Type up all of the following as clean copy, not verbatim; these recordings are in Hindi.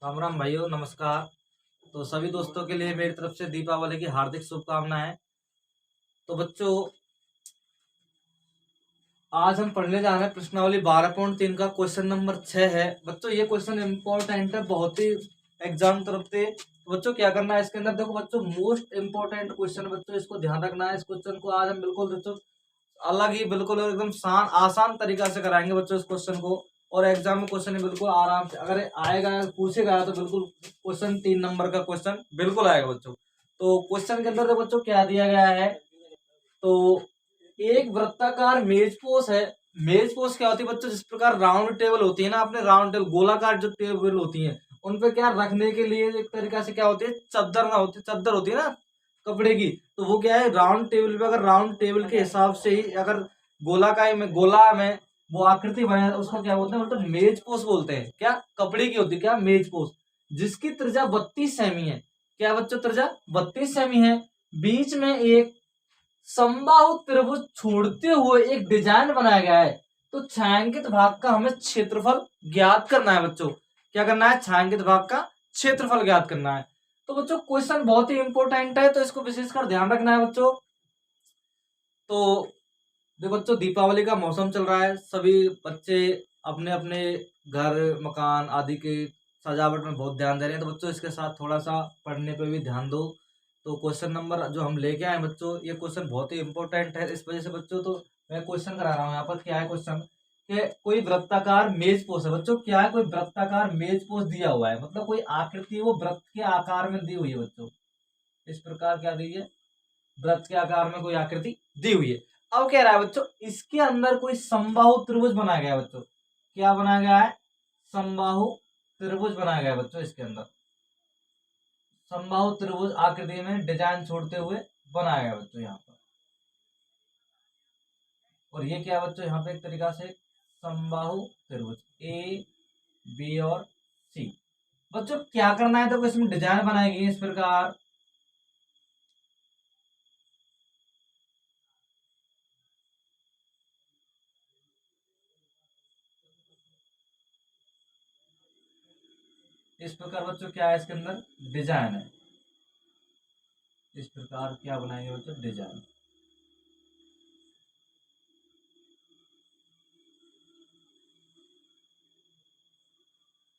राम राम भाइयों, नमस्कार। तो सभी दोस्तों के लिए मेरी तरफ से दीपावली की हार्दिक शुभकामनाएं। तो बच्चों, आज हम पढ़ने जा रहे हैं प्रश्नावली 12.3 का क्वेश्चन नंबर 6 है। बच्चों, ये क्वेश्चन इंपॉर्टेंट है बहुत ही एग्जाम तरफ से। तो बच्चों, क्या करना है इसके अंदर, देखो बच्चों, मोस्ट इंपॉर्टेंट क्वेश्चन बच्चों, इसको ध्यान रखना है। इस क्वेश्चन को आज हम बिल्कुल बच्चों अलग ही, बिल्कुल एकदम आसान तरीका से कराएंगे बच्चों इस क्वेश्चन को। और एग्जाम में क्वेश्चन बिल्कुल आराम से अगर आएगा, पूछेगा तो बिल्कुल क्वेश्चन 3 नंबर का क्वेश्चन बिल्कुल आएगा बच्चों। तो क्वेश्चन के अंदर देखो बच्चों क्या दिया गया है। तो एक वृत्ताकार मेजपोश है। मेजपोश क्या होती है बच्चों, जिस प्रकार राउंड टेबल होती है ना, अपने राउंड टेबल गोलाकार जो टेबल होती है, उन पे क्या रखने के लिए एक तरीका से क्या होती है, चद्दर ना होती, चद्दर होती है ना कपड़े की। तो वो क्या है, राउंड टेबल पे अगर राउंड टेबल के हिसाब से ही अगर गोला में वो आकृति बने तो उसको क्या बोलते हैं, मतलब मेज पोस्ट बोलते हैं। क्या कपड़े की होती है, क्या मेज पोस्ट, जिसकी त्रिज्या 32 सेमी है। क्या बच्चों, त्रिज्या 32 सेमी है। बीच में एक समबाहु त्रिभुज छोड़ते हुए एक डिजाइन बनाया गया है। तो छायांकित भाग का हमें क्षेत्रफल ज्ञात करना है बच्चों। क्या करना है, छायांकित भाग का क्षेत्रफल ज्ञात करना है। तो बच्चों क्वेश्चन बहुत ही इंपॉर्टेंट है, तो इसको विशेषकर ध्यान रखना है बच्चों। तो देखो बच्चों, दीपावली का मौसम चल रहा है, सभी बच्चे अपने अपने घर मकान आदि के सजावट में बहुत ध्यान दे रहे हैं। तो बच्चों इसके साथ थोड़ा सा पढ़ने पे भी ध्यान दो। तो क्वेश्चन नंबर जो हम लेके आए बच्चों, ये क्वेश्चन बहुत ही इंपॉर्टेंट है, इस वजह से बच्चों तो मैं क्वेश्चन करा रहा हूँ यहाँ पर। क्या है क्वेश्चन, कि कोई वृत्ताकार मेज पोस्ट है बच्चों। क्या है, कोई वृत्ताकार मेज पोस्ट दिया हुआ है, मतलब कोई आकृति वो वृत्त के आकार में दी हुई है बच्चों। इस प्रकार क्या दी है, वृत्त के आकार में कोई आकृति दी हुई है। अब कह रहा है बच्चों, इसके अंदर कोई समबाहु त्रिभुज बनाया गया है बच्चों। क्या बनाया गया है, समबाहु त्रिभुज बनाया गया है बच्चों। इसके अंदर समबाहु त्रिभुज आकृति में डिजाइन छोड़ते हुए बनाया गया बच्चों यहाँ पर। और ये क्या है बच्चों, यहाँ पे एक तरीका से समबाहु त्रिभुज ए बी और सी। बच्चों क्या करना है, तो इसमें डिजाइन बनाई गई इस प्रकार। इस प्रकार बच्चों क्या है, इसके अंदर डिजाइन है। इस प्रकार क्या बनाएंगे बच्चों, डिजाइन।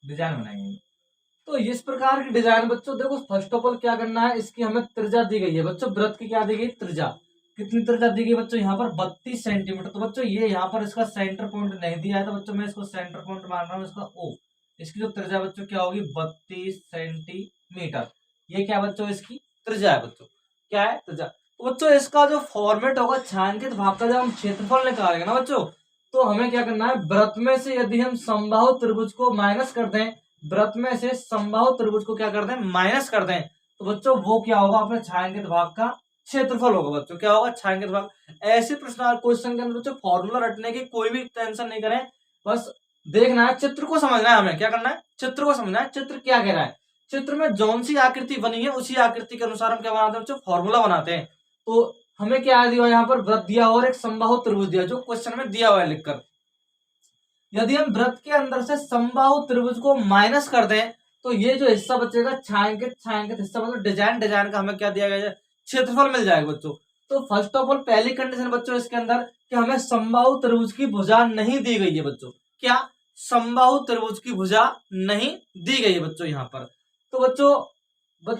डिजाइन बनाएंगे। तो इस प्रकार की डिजाइन बच्चों, देखो फर्स्ट ऑफ ऑल क्या करना है, इसकी हमें त्रिज्या दी गई है बच्चों। वृत्त की क्या दी गई, त्रिज्या। कितनी त्रिज्या दी गई बच्चों, यहाँ पर 32 सेंटीमीटर। तो बच्चों ये यहाँ पर इसका सेंटर पॉइंट नहीं दिया है, तो बच्चों मैं इसको सेंटर पॉइंट मान रहा हूँ, इसका ओ। इसकी जो त्रिज्या बच्चों क्या होगी, 32 सेंटीमीटर। ये क्या बच्चों, इसकी त्रिज्या है बच्चों। क्या है, त्रिज्या। तो बच्चों इसका जो फॉर्मेट होगा, छायांकित भाग का जब हम क्षेत्रफल निकालेंगे ना बच्चों, तो हमें क्या करना है, वृत्त में से यदि हम समबाहु त्रिभुज को माइनस कर दें, वृत्त में से समबाहु त्रिभुज को क्या कर दें, माइनस कर दें, तो बच्चों वो क्या होगा, अपने छायांकित भाग का क्षेत्रफल होगा बच्चों। क्या होगा, छायांकित भाग। ऐसे प्रश्न क्वेश्चन के अंदर बच्चों फॉर्मूला रटने की कोई भी टेंशन नहीं करें, बस देखना है, चित्र को समझना है। हमें क्या करना है, चित्र को समझना है, चित्र क्या कह रहा है। चित्र में जौन सी आकृति बनी है उसी आकृति के अनुसार हम क्या बनाते हैं बच्चों, फॉर्मूला बनाते हैं। तो हमें क्या दिया, यहाँ पर वृत्त दिया और एक समबाहु त्रिभुज दिया, जो क्वेश्चन में दिया हुआ है लिखकर। यदि हम वृत्त के अंदर से समबाहु त्रिभुज को माइनस कर दें, तो ये जो हिस्सा बचेगा छायांकित छायांकित हिस्सा, मतलब डिजाइन डिजाइन का हमें क्या दिया गया है, क्षेत्रफल मिल जाएगा बच्चों। तो फर्स्ट ऑफ ऑल पहली कंडीशन बच्चों इसके अंदर, कि हमें समबाहु त्रिभुज की भुजा नहीं दी गई है बच्चों। क्या, समबाहु त्रिभुज की भुजा नहीं दी गई है बच्चों यहाँ पर। तो बच्चों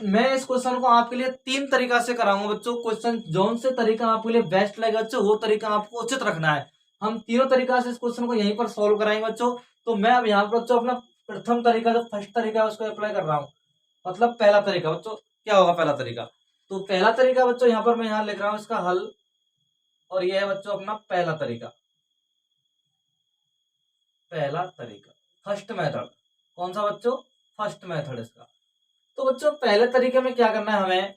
मैं इस क्वेश्चन को आपके लिए 3 तरीका से कराऊंगा बच्चों। क्वेश्चन जौन से तरीका आपके लिए बेस्ट लगेगा बच्चों, वो तरीका आपको उचित रखना है। हम तीनों तरीका से इस क्वेश्चन को यहीं पर सॉल्व कराएंगे बच्चों। तो मैं अब यहाँ पर बच्चों अपना प्रथम तरीका, जो फर्स्ट तरीका है, उसको अप्लाई कर रहा हूँ। मतलब पहला तरीका बच्चों क्या होगा, पहला तरीका। तो पहला तरीका बच्चों यहाँ पर मैं यहाँ लिख रहा हूँ इसका हल, और यह है बच्चों अपना पहला तरीका। पहला तरीका, फर्स्ट मेथड। कौन सा बच्चों, फर्स्ट मेथड इसका। तो बच्चों पहले तरीके में क्या करना है, हमें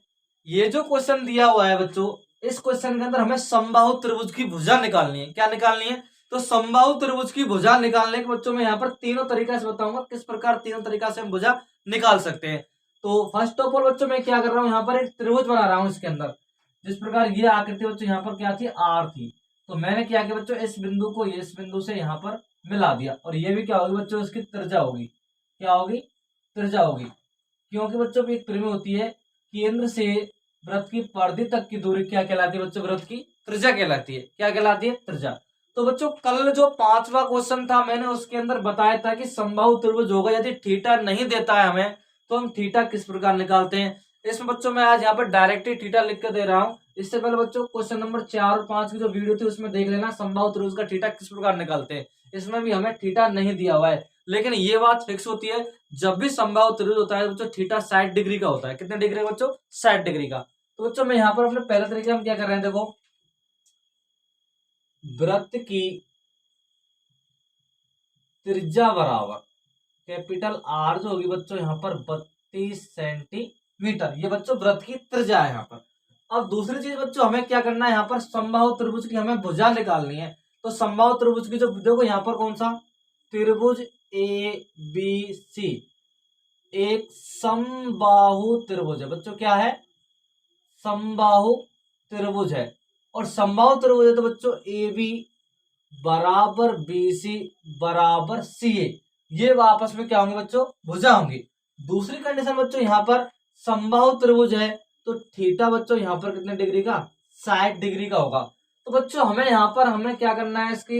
ये जो क्वेश्चन दिया हुआ है बच्चों, इस क्वेश्चन के अंदर हमें समबाहु त्रिभुज की भुजा निकालनी है। क्या निकालनी है, तो समबाहु त्रिभुज की भुजा निकालने के बच्चों में यहाँ पर तीनों तरीका से बताऊंगा किस प्रकार तीनों तरीका से हम भुजा निकाल सकते हैं। तो फर्स्ट ऑफ ऑल बच्चों मैं क्या कर रहा हूँ, यहाँ पर एक त्रिभुज बना रहा हूँ इसके अंदर। जिस प्रकार ये आकृति बच्चों यहाँ पर क्या थी, आर थी। तो मैंने क्या किया बच्चों, इस बिंदु को इस बिंदु से यहाँ पर मिला दिया, और ये भी क्या होगी बच्चों, इसकी त्रिज्या होगी। क्या होगी, त्रिज्या होगी, क्योंकि बच्चों एक परिमेय होती है, केंद्र से वृत्त की परिधि तक की दूरी क्या कहलाती है बच्चों? वृत्त की त्रिज्या कहलाती है। क्या कहलाती है? त्रिज्या। तो बच्चों कल जो 5वां क्वेश्चन था मैंने उसके अंदर बताया था कि समबाहु त्रिभुज होगा, यदि थीटा नहीं देता है हमें तो हम थीटा किस प्रकार निकालते हैं। इसमें बच्चों मैं आज यहाँ पर डायरेक्ट ही थीटा लिख के दे रहा हूँ। इससे पहले बच्चों क्वेश्चन नंबर 4 और 5 की जो वीडियो थी उसमें देख लेना समबाहु त्रिभुज का थीटा किस प्रकार निकालते हैं। इसमें भी हमें थीटा नहीं दिया हुआ है, लेकिन ये बात फिक्स होती है जब भी समबाहु त्रिभुज होता है बच्चों थीटा 60 डिग्री का होता है। कितने डिग्री का बच्चों? 60 डिग्री का। तो बच्चों मैं यहाँ पर अपने पहले तरीके हम क्या कर रहे हैं, देखो वृत्त की त्रिज्या बराबर कैपिटल आर जो होगी बच्चों यहाँ पर 32 सेंटीमीटर, ये बच्चों वृत्त की त्रिज्या है यहाँ पर। अब दूसरी चीज बच्चों हमें क्या करना है, यहाँ पर समबाहु त्रिभुज की हमें भुजा निकालनी है। तो समबाहु त्रिभुज की जो देखो यहाँ पर कौन सा त्रिभुज ए बी सी एक समबाहु त्रिभुज है बच्चों। क्या है? समबाहु त्रिभुज है। और समबाहु त्रिभुज है तो बच्चों ए बी बराबर बी सी बराबर सी ए, ये आपस में क्या होंगे बच्चों? भुजा होंगी। दूसरी कंडीशन बच्चों यहाँ पर समबाहु त्रिभुज है तो थीटा बच्चों यहाँ पर कितने डिग्री का? 60 डिग्री का होगा। तो बच्चों हमें यहाँ पर हमें क्या करना है, इसकी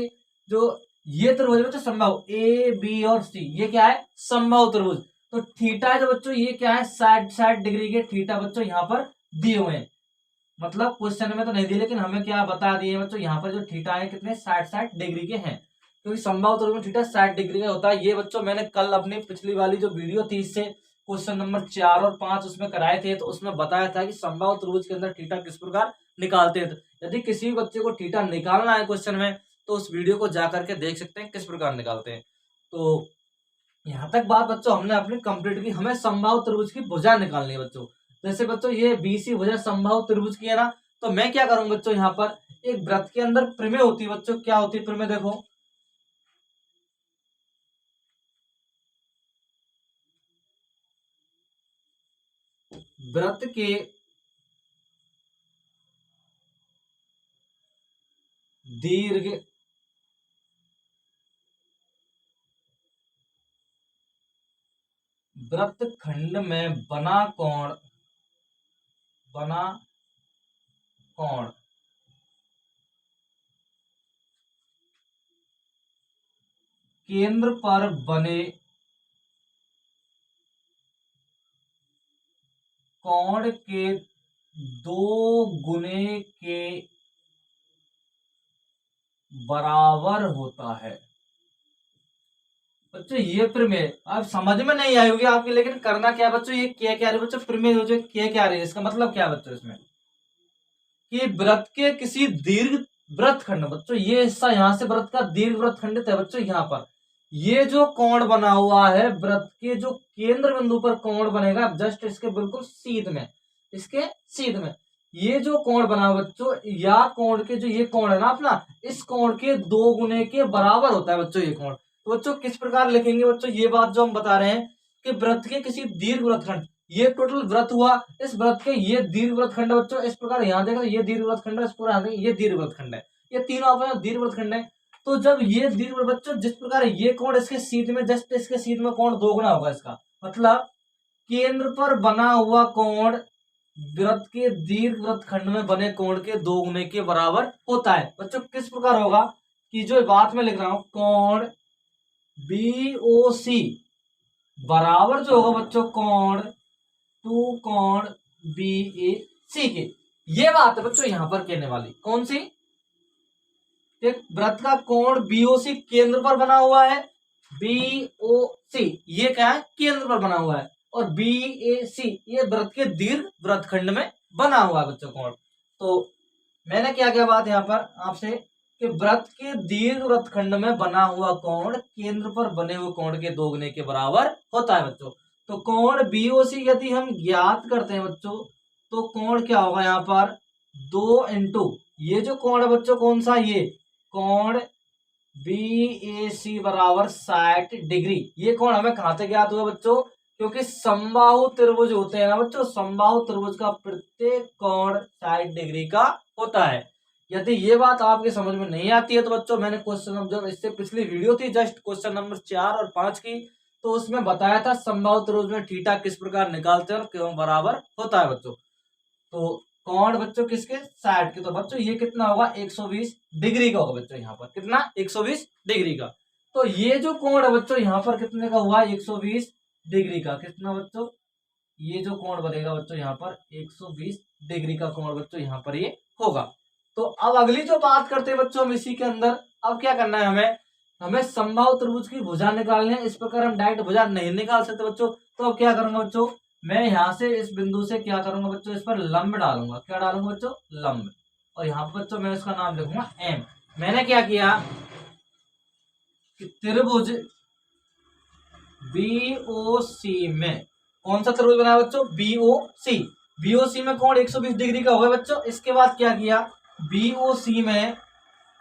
जो ये त्रिभुज बच्चों समबाहु ए बी और सी, ये क्या है? समबाहु त्रिभुज। तो थीटा है जो बच्चों ये क्या है? 60 डिग्री के थीटा बच्चों यहाँ पर दिए हुए हैं। मतलब क्वेश्चन में तो नहीं दिए, लेकिन हमें क्या बता दिए बच्चों यहाँ पर जो थीटा है कितने 60 डिग्री के हैं, क्योंकि समबाहु त्रिभुज में थीटा 60 डिग्री का होता है। ये बच्चों मैंने कल अपनी पिछली वाली जो वीडियो थी इससे क्वेश्चन नंबर 4 और 5 उसमें कराए थे, तो उसमें बताया था कि समबाहु त्रिभुज के अंदर थीटा किस प्रकार निकालते हैं। यदि किसी बच्चे को थीटा निकालना है क्वेश्चन में तो उस वीडियो को जाकर के देख सकते हैं किस प्रकार निकालते हैं। तो यहाँ तक बात बच्चों हमने अपनी कंप्लीट की। हमें समबाहु त्रिभुज की भुजा निकालनी है बच्चों। जैसे बच्चों ये बीसी भुजा समबाहु त्रिभुज की है ना, तो मैं क्या करूंगा बच्चों, यहाँ पर एक वृत्त के अंदर परिमेय होती है बच्चों। क्या होती है परिमेय? देखो वृत्त के दीर्घ वृत्त खंड में बना कोण केंद्र पर बने कोण के 2 गुने के बराबर होता है। बच्चों ये प्रमेय अब समझ में नहीं आई होगी आपके, लेकिन करना क्या बच्चों, ये क्या रही बच्चों प्रमेय हो जो क्या रही है, इसका मतलब क्या बच्चों इसमें कि वृत्त के किसी दीर्घ वृत्त खंड, बच्चों ये हिस्सा यहाँ से वृत्त का दीर्घ वृत्त खंडित है बच्चों। यहाँ पर ये जो कोण बना हुआ है वृत्त के जो केंद्र बिंदु पर कोण बनेगा जस्ट इसके बिल्कुल सीध में, इसके सीध में ये जो कोण बना हुआ बच्चों, या कोण के जो ये कोण है ना अपना, इस कोण के 2 गुने के बराबर होता है बच्चों ये कोण। तो बच्चों किस प्रकार लिखेंगे बच्चों, ये बात जो हम बता रहे हैं कि वृत्त के किसी दीर्घ वृत्तखंड, ये टोटल वृत्त हुआ, इस वृत्त के ये दीर्घ वृत्तखंड है बच्चों। इस प्रकार यहाँ देखो ये दीर्घ वृत्तखंड है, इस प्रकार ये दीर्घ वृत्तखंड है, ये तीनों आपस दीर्घ वृत्तखंड है। तो जब ये दीर्घ बच्चों जिस प्रकार ये कोण इसके सीध में, जस्ट इसके सीध में कोण 2 गुना होगा इसका, मतलब केंद्र पर बना हुआ कोण वृत्त के दीर्घ वृत्तखंड में बने कोण के 2 गुने के बराबर होता है। बच्चों किस प्रकार होगा कि जो बात मैं लिख रहा हूं, कोण BOC बराबर जो होगा बच्चों कोण 2 कोण BAC के, ये बात है बच्चों यहां पर कहने वाली। कौन सी? एक वृत्त का कोण BOC केंद्र पर बना हुआ है, BOC ये क्या है? केंद्र पर बना हुआ है, और BAC ये वृत्त के दीर्घ वृत्तखंड में बना हुआ है बच्चों कोण। तो मैंने क्या क्या बात यहाँ पर आपसे कि वृत्त के दीर्घ वृत्तखंड में बना हुआ कोण केंद्र पर बने हुए कोण के 2 गुने के बराबर होता है बच्चों। तो कोण BOC यदि हम ज्ञात करते हैं बच्चों, तो कोण क्या होगा यहाँ पर 2 इंटू ये जो कोण है बच्चों, कौन सा? ये कोण BAC बराबर 60 डिग्री। ये कोण हमें कहां से ज्ञात हुआ बच्चों? क्योंकि समबाहु त्रिभुज होते हैं ना बच्चों, समबाहु त्रिभुज का प्रत्येक कोण 60 डिग्री का होता है। यदि ये बात आपके समझ में नहीं आती है तो बच्चों मैंने क्वेश्चन जब इससे पिछली वीडियो थी जस्ट क्वेश्चन नंबर 4 और 5 की, तो उसमें बताया था समबाहु त्रिभुज में थीटा किस प्रकार निकालते हैं और क्यों बराबर होता है बच्चों। तो कोण बच्चों किसके, 60 के। तो बच्चों ये कितना होगा, 120 डिग्री का होगा बच्चों। यहाँ पर कितना, 120 डिग्री का। तो ये जो कोण है बच्चों यहाँ पर कितने का हुआ, 120 डिग्री का। कितना बच्चों, ये जो कोण बनेगा बच्चों यहाँ पर 120 डिग्री का कोण बच्चों यहाँ पर ये होगा। तो अब अगली जो बात करते हैं बच्चों हम इसी के अंदर, अब क्या करना है हमें समबाहु त्रिभुज की भुजा निकालनी है। इस प्रकार हम डायरेक्ट भुजा नहीं निकाल सकते बच्चों। तो अब क्या करूंगा बच्चों, मैं यहाँ से इस बिंदु से क्या करूंगा बच्चों, इस पर लंब डालूंगा। क्या डालूंगा बच्चों, लंब। और यहाँ पर बच्चों मैं इसका नाम लिखूंगा एम। मैंने क्या किया कि त्रिभुज बीओसी में, कौन सा त्रिभुज बनाया बच्चों, बीओसी। बीओसी में कोण 120 डिग्री का होगा बच्चों। इसके बाद क्या किया, बीओसी में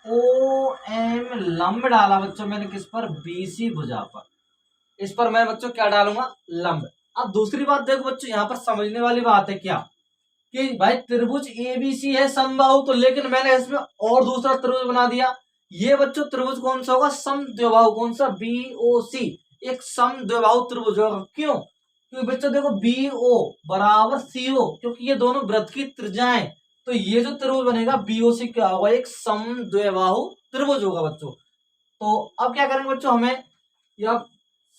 ओ एम लंब डाला बच्चों मैंने, किस पर, बीसी भुजा पर। इस पर मैं बच्चों क्या डालूंगा, लंब। अब दूसरी बात देखो बच्चों, यहाँ पर समझने वाली बात है क्या, कि भाई त्रिभुज एबीसी है समबाहु, तो लेकिन मैंने इसमें और दूसरा त्रिभुज बना दिया। ये बच्चों त्रिभुज कौन सा होगा, समद्विबाहु। कौन सा, बीओसी, एक समद्विबाहु त्रिभुज होगा। क्यों, क्योंकि बच्चों देखो बीओ बराबर सीओ, क्योंकि ये दोनों वृत्त की त्रिज्याएं। तो ये जो त्रिभुज बनेगा बीओसी क्या होगा, एक समद्विबाहु त्रिभुज होगा बच्चों। तो अब क्या करेंगे बच्चों, हमें या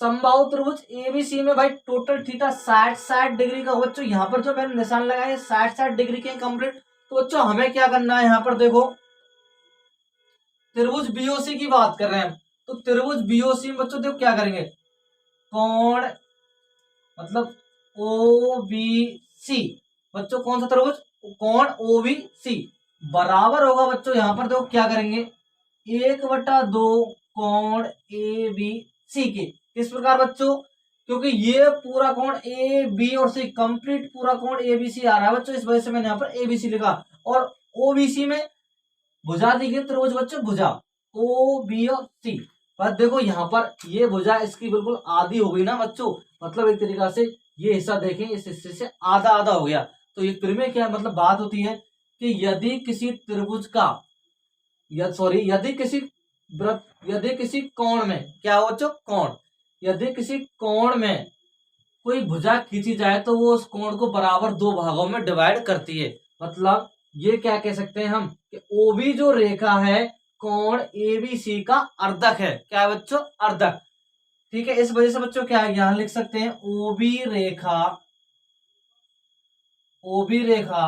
समबाहु त्रिभुज एबीसी में भाई टोटल थीटा 60 डिग्री का हो बच्चों। यहाँ पर जो मैंने निशान लगाया 60 डिग्री के कंप्लीट। तो बच्चों हमें क्या करना है, यहाँ पर देखो त्रिभुज बीओसी की बात कर रहे हैं हम। तो त्रिभुज बीओसी में बच्चों देखो क्या करेंगे, कोण मतलब ओबीसी। बच्चों कौन सा त्रिभुज, कोण ओबीसी बराबर होगा बच्चों, यहाँ पर देखो क्या करेंगे, 1/2 कोण ए बी सी के। किस प्रकार बच्चों, क्योंकि ये पूरा कोण ए बी और सी, कंप्लीट पूरा कोण ए बी सी आ रहा है बच्चों, इस वजह से मैंने यहाँ पर ए बी सी लिखा। और ओबीसी में भुजा दी गई त्रिभुज बच्चों, भुजा ओ बी और सी। पर देखो यहाँ पर ये भुजा इसकी बिल्कुल आधी हो गई ना बच्चों, मतलब एक तरीका से ये हिस्सा देखें, इस हिस्से से आधा आधा हो गया। तो ये त्रिमेय क्या मतलब बात होती है कि यदि किसी त्रिभुज का यदि किसी कोण में क्या हो बच्चों, कोण, यदि किसी कोण में कोई भुजा खींची जाए तो वो उस कोण को बराबर दो भागों में डिवाइड करती है। मतलब ये क्या कह सकते हैं हम कि ओबी जो रेखा है कोण एबीसी का अर्धक है। क्या है बच्चों, अर्धक। ठीक है, इस वजह से बच्चों क्या है, यहां लिख सकते हैं ओबी रेखा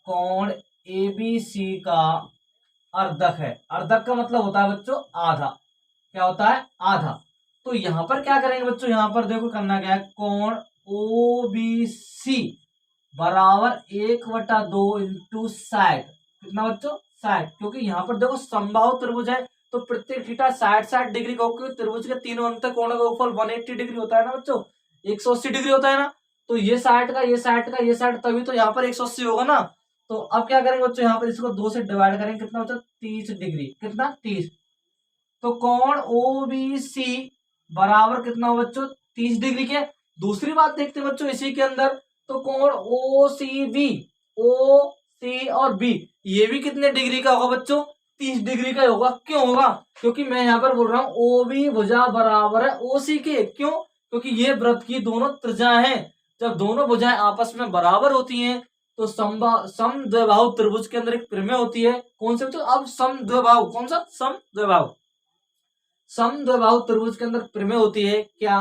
कोण एबीसी का अर्धक है। अर्धक का मतलब होता है बच्चों आधा। क्या होता है, आधा। तो यहां पर क्या करेंगे बच्चों, यहां पर देखो करना क्या है, कोण ओबीसी बराबर 1/2 इंटू 60। कितना बच्चों, 60। क्योंकि यहाँ पर देखो समबाहु त्रिभुज है, तो प्रत्येक थीटा 60 डिग्री का, क्योंकि त्रिभुज के तीनों अंत कोणों का गुणनफल 180 डिग्री होता है ना बच्चों, 180 डिग्री होता है ना। तो ये 60 का, ये 60 का, ये 60, तभी तो यहाँ पर 180 होगा ना। तो अब क्या करेंगे बच्चों, यहाँ पर इसको 2 से डिवाइड करेंगे, कितना बच्चों, 30 डिग्री। कितना, 30। तो कोण ओबीसी बराबर कितना हो बच्चों, 30 डिग्री के। दूसरी बात देखते हैं बच्चों इसी के अंदर, तो कोण ओ सी और बी, ये भी कितने डिग्री का होगा बच्चों, 30 डिग्री का होगा। क्यों होगा, क्योंकि मैं यहाँ पर बोल रहा हूँ ओबी भुजा बराबर है ओसी के। क्यों, क्योंकि ये वृत्त की दोनों त्रिज्याएं हैं। जब दोनों भुजाएं आपस में बराबर होती हैं तो समद्विबाहु त्रिभुज के अंदर एक प्रमेय होती है। कौन से बच्चों, अब समद्विबाहु, कौन सा, समद्विबाहु। समद्विबाहु त्रिभुज के अंदर प्रमेय होती है क्या,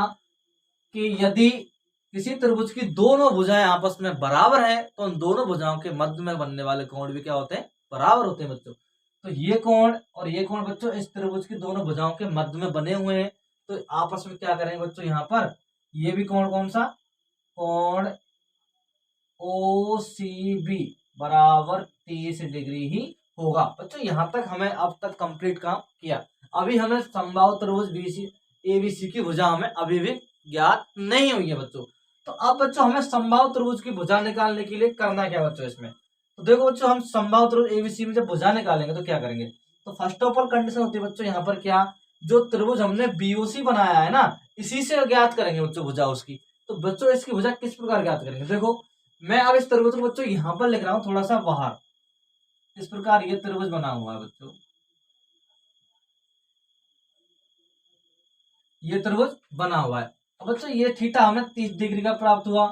कि यदि किसी त्रिभुज की दोनों भुजाएं आपस में बराबर है तो उन दोनों भुजाओं के मध्य में बनने वाले कोण भी क्या होते हैं, बराबर होते हैं बच्चों। तो ये कोण और ये कोण बच्चों इस त्रिभुज की दोनों भुजाओं के मध्य में बने हुए हैं। तो आपस में क्या करेंगे बच्चों, यहाँ पर ये भी कोण कौन सा, कोण ओ सी बी बराबर 30 डिग्री ही होगा बच्चों। यहां तक हमें अब तक कंप्लीट काम किया। अभी हमें समबाहु त्रिभुज बीसी एबीसी की भुजा हमें अभी भी ज्ञात नहीं हुई है बच्चों। तो अब बच्चों हमें समबाहु त्रिभुज की भुजा निकालने के लिए करना क्या बच्चों इसमें, तो देखो बच्चों हम समबाहु त्रिभुज एबीसी में जब भुजा निकालेंगे तो क्या करेंगे, तो फर्स्ट ऑफ ऑल कंडीशन होती है बच्चों यहाँ पर क्या, जो त्रिभुज हमने बीओसी बनाया है ना, इसी से ज्ञात करेंगे बच्चों भुजा उसकी। तो बच्चों इसकी भुजा किस प्रकार ज्ञात करेंगे, देखो मैं अब इस त्रिभुज को बच्चों यहां पर लिख रहा हूं थोड़ा सा बाहर। इस प्रकार ये त्रिभुज बना हुआ है बच्चों, ये त्रिभुज बना हुआ है। अब बच्चों ये थीटा हमें 30 डिग्री का प्राप्त हुआ।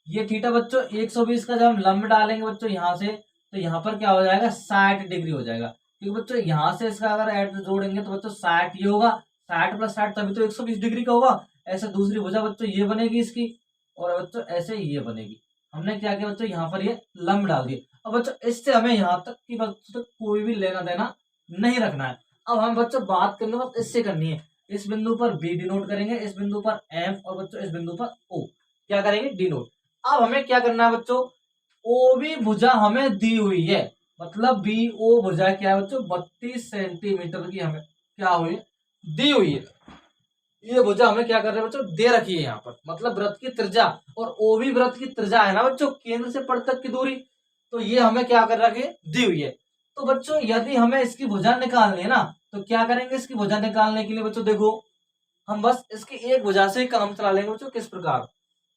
ये थीटा बच्चों 120 का जब हम लंब डालेंगे बच्चों यहाँ से, तो यहाँ पर क्या हो जाएगा, 60 डिग्री हो जाएगा। क्योंकि बच्चों यहाँ से इसका अगर ऐड जोड़ेंगे तो बच्चों 60 ये होगा, 60 + 60 तभी तो 120 डिग्री का होगा। ऐसे दूसरी भुजा बच्चों ये बनेगी इसकी, और बच्चों ऐसे ये बनेगी। हमने क्या किया बच्चों, यहाँ पर ये लंब डाल दिए। अब बच्चों इससे हमें यहाँ तक की बच्चों कोई भी लेना देना नहीं रखना है। अब हम बच्चों बात करने बस इससे करनी है। इस बिंदु पर बी डिनोट करेंगे, इस बिंदु पर एम, और बच्चों इस बिंदु पर ओ क्या करेंगे, डिनोट। अब हमें क्या करना है बच्चों, ओ भी भुजा हमें दी हुई है, मतलब बी ओ भुजा क्या है बच्चों, 32 सेंटीमीटर की हमें क्या हुई, दी हुई है। ये भुजा हमें क्या कर रहे हैं बच्चों, दे रखी है यहाँ पर, मतलब वृत्त की त्रिज्या, और ओ भी वृत्त की त्रिज्या है ना बच्चों, केंद्र से पड़ तक की दूरी, तो ये हमें क्या कर रखी है, दी हुई है। तो बच्चों यदि हमें इसकी भुजा निकालनी है ना, तो क्या करेंगे, इसकी भुजा निकालने के लिए बच्चों देखो, हम बस इसकी एक भुजा से ही काम चला लेंगे बच्चों। किस प्रकार,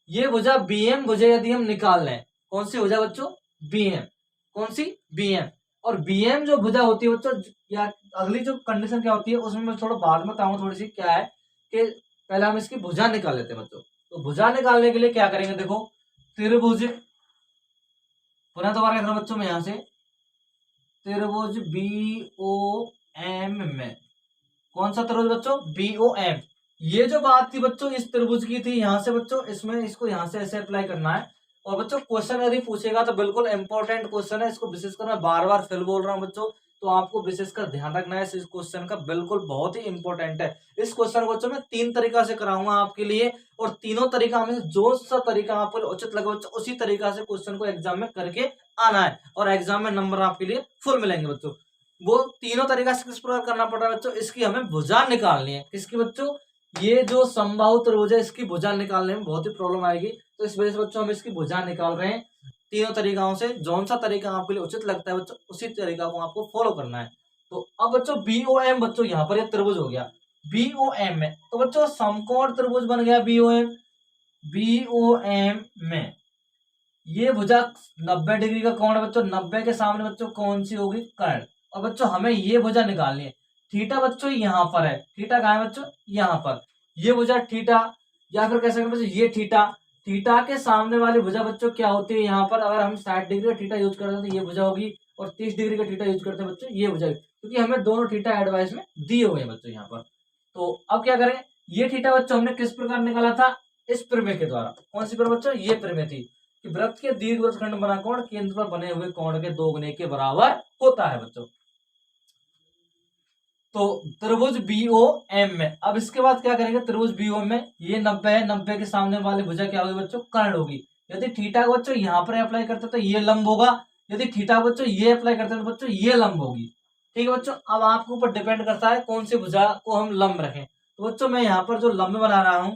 ये भुजा बीएम भुजा यदि हम निकाल लें, कौन सी भुजा बच्चों, बीएम, कौन सी, बीएम। और बीएम जो भुजा होती है बच्चों, या अगली जो कंडीशन क्या होती है उसमें मैं थोड़ा बाद में बताऊंगा, थोड़ी सी क्या है कि पहले हम इसकी भुजा निकाल लेते हैं बच्चों। तो भुजा निकालने के लिए क्या करेंगे, देखो त्रिभुज, पुनः दोबारा कह रहा हूं बच्चों में यहां से, त्रिभुज बी ओ एम में, कौन सा त्रिभुज बच्चों, बी ओ एम। ये जो बात थी बच्चों इस त्रिभुज की थी, यहां से बच्चों इसमें इसको यहां से ऐसे अप्लाई करना है। और बच्चों क्वेश्चन यदि पूछेगा तो बिल्कुल इंपॉर्टेंट क्वेश्चन है, इसको विशेषकर मैं बार बार फिर बोल रहा हूं बच्चों, तो आपको विशेषकर ध्यान रखना है इस क्वेश्चन का, बिल्कुल बहुत ही इंपॉर्टेंट है। इस क्वेश्चन को बच्चों मैं 3 तरीका से कराऊंगा आपके लिए, और तीनों तरीका में जो सा तरीका आपको उचित लगे बच्चों, उसी तरीका से क्वेश्चन को एग्जाम में करके आना है, और एग्जाम में नंबर आपके लिए फुल मिलेंगे बच्चों। वो तीनों तरीका से किस प्रकार करना पड़ रहा है बच्चों, इसकी हमें भुजा निकालनी है। किसकी बच्चों, ये जो समबाहु त्रिभुज है इसकी भुजा निकालने में बहुत ही प्रॉब्लम आएगी, तो इस वजह से बच्चों हम इसकी भुजा निकाल रहे हैं तीनों तरीकाओं से। जौन सा तरीका आपके लिए उचित लगता है बच्चों, उसी तरीका को आपको फॉलो करना है। तो अब बच्चों बीओएम, बच्चों यहाँ पर ये त्रिभुज हो गया बीओएम में, तो बच्चों समकोण त्रिभुज बन गया बीओएम। बीओएम में ये भुजा 90 डिग्री का कोण है बच्चों, 90 के सामने बच्चों कौन सी होगी, कर्ण। और बच्चों हमें ये भुजा निकालनी है। थीटा बच्चों यहाँ पर है, थीटा कहाँ है बच्चों, यहाँ पर। ये भुजा थीटा, या फिर कह सकते हैं बच्चों ये थीटा, थीटा के सामने वाली भुजा बच्चों क्या होती है, यहाँ पर अगर हम 60 डिग्री का थीटा यूज करते हैं तो ये भुजा होगी, और 30 डिग्री का थीटा यूज करते हैं बच्चों ये भुजा, क्योंकि हमें दोनों थीटा एडवाइस में दिए हुए हैं बच्चों यहाँ पर। तो अब क्या करें, ये थीटा बच्चों हमने किस प्रकार निकाला था, इस प्रमेय के द्वारा। कौन सी प्रमेय बच्चों, ये प्रमेय थी कि वृत्त के दीर्घवृत्तखंड बना कोण केंद्र पर बने हुए कोण के दोगुने के बराबर होता है बच्चों। तो त्रिभुज बीओएम में, अब इसके बाद क्या करेंगे, त्रिभुज बीओएम में ये 90 है, 90 के सामने वाली भुजा क्या होगी बच्चों, कर्ण होगी। यदि थीटा को बच्चों यहाँ पर अप्लाई करते तो ये लंब होगा, यदि थीटा को बच्चों ये अप्लाई करते तो बच्चों ये लंब होगी। ठीक है बच्चों, अब आपके ऊपर डिपेंड करता है कौन सी भुजा को हम लंब रखें। तो बच्चों मैं यहाँ पर जो लंब बना रहा हूं,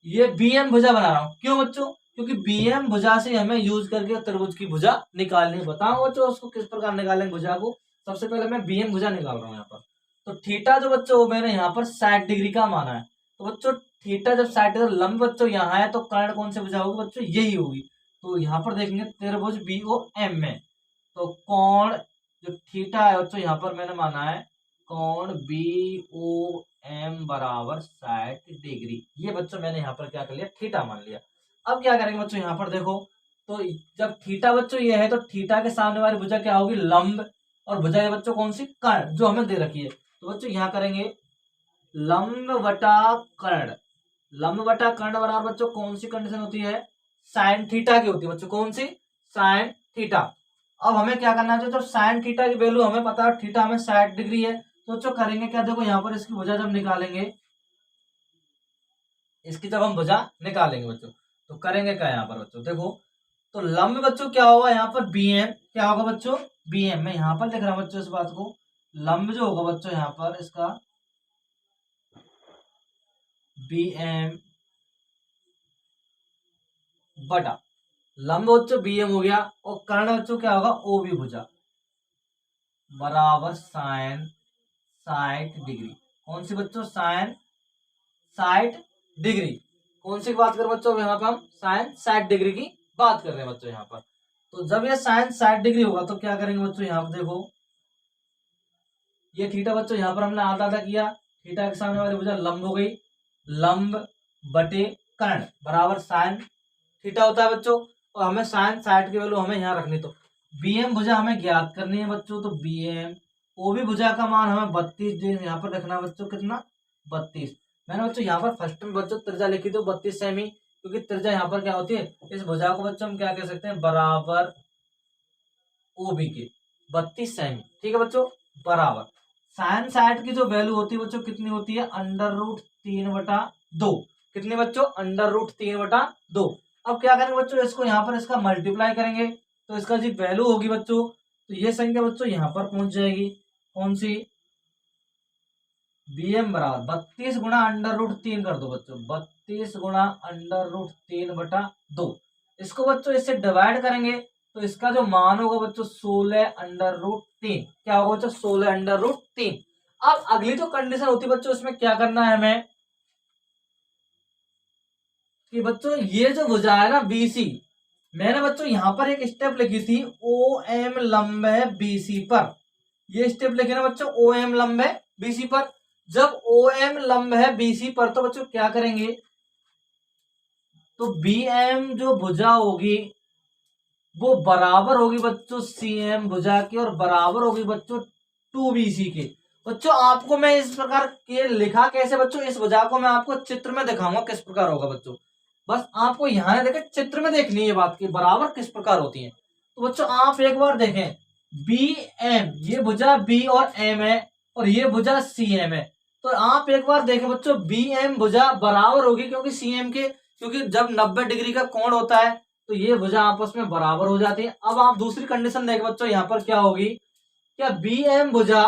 ये बीएम भुजा बना रहा हूं। क्यों बच्चों, क्योंकि बीएम भुजा से हमें यूज करके त्रिभुज की भुजा निकालनी है। बताओ बच्चों उसको किस प्रकार निकालेंगे भुजा को। सबसे पहले मैं बीएम भुजा निकाल रहा हूँ यहाँ पर। तो थीटा जो बच्चों वो मैंने यहाँ पर 60 डिग्री का माना है। तो बच्चों थीटा जब 60 डिग्री लंब बच्चों यहाँ है, तो कर्ण कौन से भुजा होगी बच्चों, यही होगी। तो यहाँ पर देखेंगे त्रिभुज बीओएम में, तो कोण जो थीटा है बच्चों यहाँ पर मैंने माना है कोण बीओएम बराबर 60 डिग्री। ये बच्चों मैंने यहाँ पर क्या कर लिया, थीटा मान लिया। अब क्या करेंगे बच्चों, यहाँ पर देखो, तो जब थीटा बच्चों ये है, तो थीटा के सामने वाली भुजा क्या होगी, लंब, और भुजा ये बच्चों कौन सी, कर्ण, जो हमें दे रखी है। तो बच्चों यहाँ करेंगे लंब बटा कर्ण, लंब बटा कर्ण बराबर बच्चों कौन सी कंडीशन होती है, साइन थीटा की होती है बच्चों, कौन सी, साइन थीटा। अब हमें क्या करना है, जब साइन थीटा की वैल्यू हमें पता है, थीटा हमें 60 डिग्री है, तो जो करेंगे क्या, देखो यहाँ पर इसकी भुजा जब निकालेंगे, इसकी जब हम भुजा निकालेंगे बच्चों, तो करेंगे क्या यहाँ पर बच्चों, देखो तो लंब बच्चों क्या होगा यहाँ पर बीएम, क्या होगा बच्चों, बीएम। मैं यहाँ पर लिख रहा हूं बच्चों इस बात को, लंब जो होगा बच्चों यहाँ पर इसका बीएम बटा, लंब बच्चों बीएम हो गया, और कर्ण बच्चों क्या होगा, ओ बी भुजा बराबर साइन 60 डिग्री। कौन सी बच्चों, साइन 60 डिग्री। कौन सी बात कर रहे हैं बच्चों, यहाँ पर हम साइन 60 डिग्री की बात कर रहे हैं बच्चों यहाँ पर। तो जब ये साइन 60 डिग्री होगा तो क्या करेंगे बच्चों, यहाँ पर देखो ये थीटा बच्चों यहाँ पर हमने आधा आधा किया, थीटा के सामने वाली भुजा लंब हो गई, लंब बटे कर्ण बराबर साइन थीटा होता है बच्चों। और हमें साइन 60 की वैल्यू हमें यहाँ रखनी, तो बी एम भुजा हमें ज्ञात करनी है बच्चों। तो बी एम ओ बी भुजा का मान हमें 32 यहाँ पर रखना बच्चों, कितना 32। मैंने बच्चों यहाँ पर फर्स्ट में बच्चों त्रिज्या लिखी थी 32 सेमी, क्योंकि त्रिज्या यहाँ पर क्या होती है, इस भुजा को बच्चों हम क्या कह सकते हैं, बराबर ओ बी के 32 सेमी। ठीक है बच्चों, बराबर साइन 60 की जो वैल्यू होती है बच्चों कितनी होती है, √3/2। कितने बच्चों, √3/2। अब क्या करेंगे बच्चों, इसको यहाँ पर इसका मल्टीप्लाई करेंगे तो इसका जो वैल्यू होगी बच्चों, तो ये संख्या बच्चों यहाँ पर पहुंच जाएगी, कौन सी, बी एम बराबर 32 गुणा √3 कर दो बच्चों, 32 गुणा √3/2। इसको बच्चों इससे डिवाइड करेंगे तो इसका जो मान होगा बच्चों 16√3। क्या होगा बच्चों, 16√3। अब अगली जो कंडीशन होती है बच्चों, इसमें क्या करना है हमें कि बच्चों ये जो भुजा है ना बीसी, मैंने बच्चों यहां पर एक स्टेप लिखी थी, ओ एम लंब है बीसी पर। ये स्टेप लिखे ना बच्चों, ओ एम लंब है बीसी पर। जब ओ एम लंब है बीसी पर तो बच्चों क्या करेंगे, तो बी एम जो भुजा होगी वो बराबर होगी बच्चों सी एम भुजा की, और बराबर होगी बच्चों 2BC के। बच्चों आपको मैं इस प्रकार के लिखा कैसे बच्चों, इस भुजा को मैं आपको चित्र में दिखाऊंगा किस प्रकार होगा बच्चों। बस आपको यहाँ देखे चित्र में देखनी है ये बात की बराबर किस प्रकार होती है। तो बच्चों आप एक बार देखें, बी एम ये भुजा बी और एम है, और ये भुजा सी एम है। तो आप एक बार देखें बच्चों, बी एम भुजा बराबर होगी क्योंकि सी एम के, क्योंकि जब 90 डिग्री का कोण होता है तो ये भुजा आपस में बराबर हो जाती है। अब आप दूसरी कंडीशन देखें बच्चों, यहाँ पर क्या होगी, क्या बी एम भुजा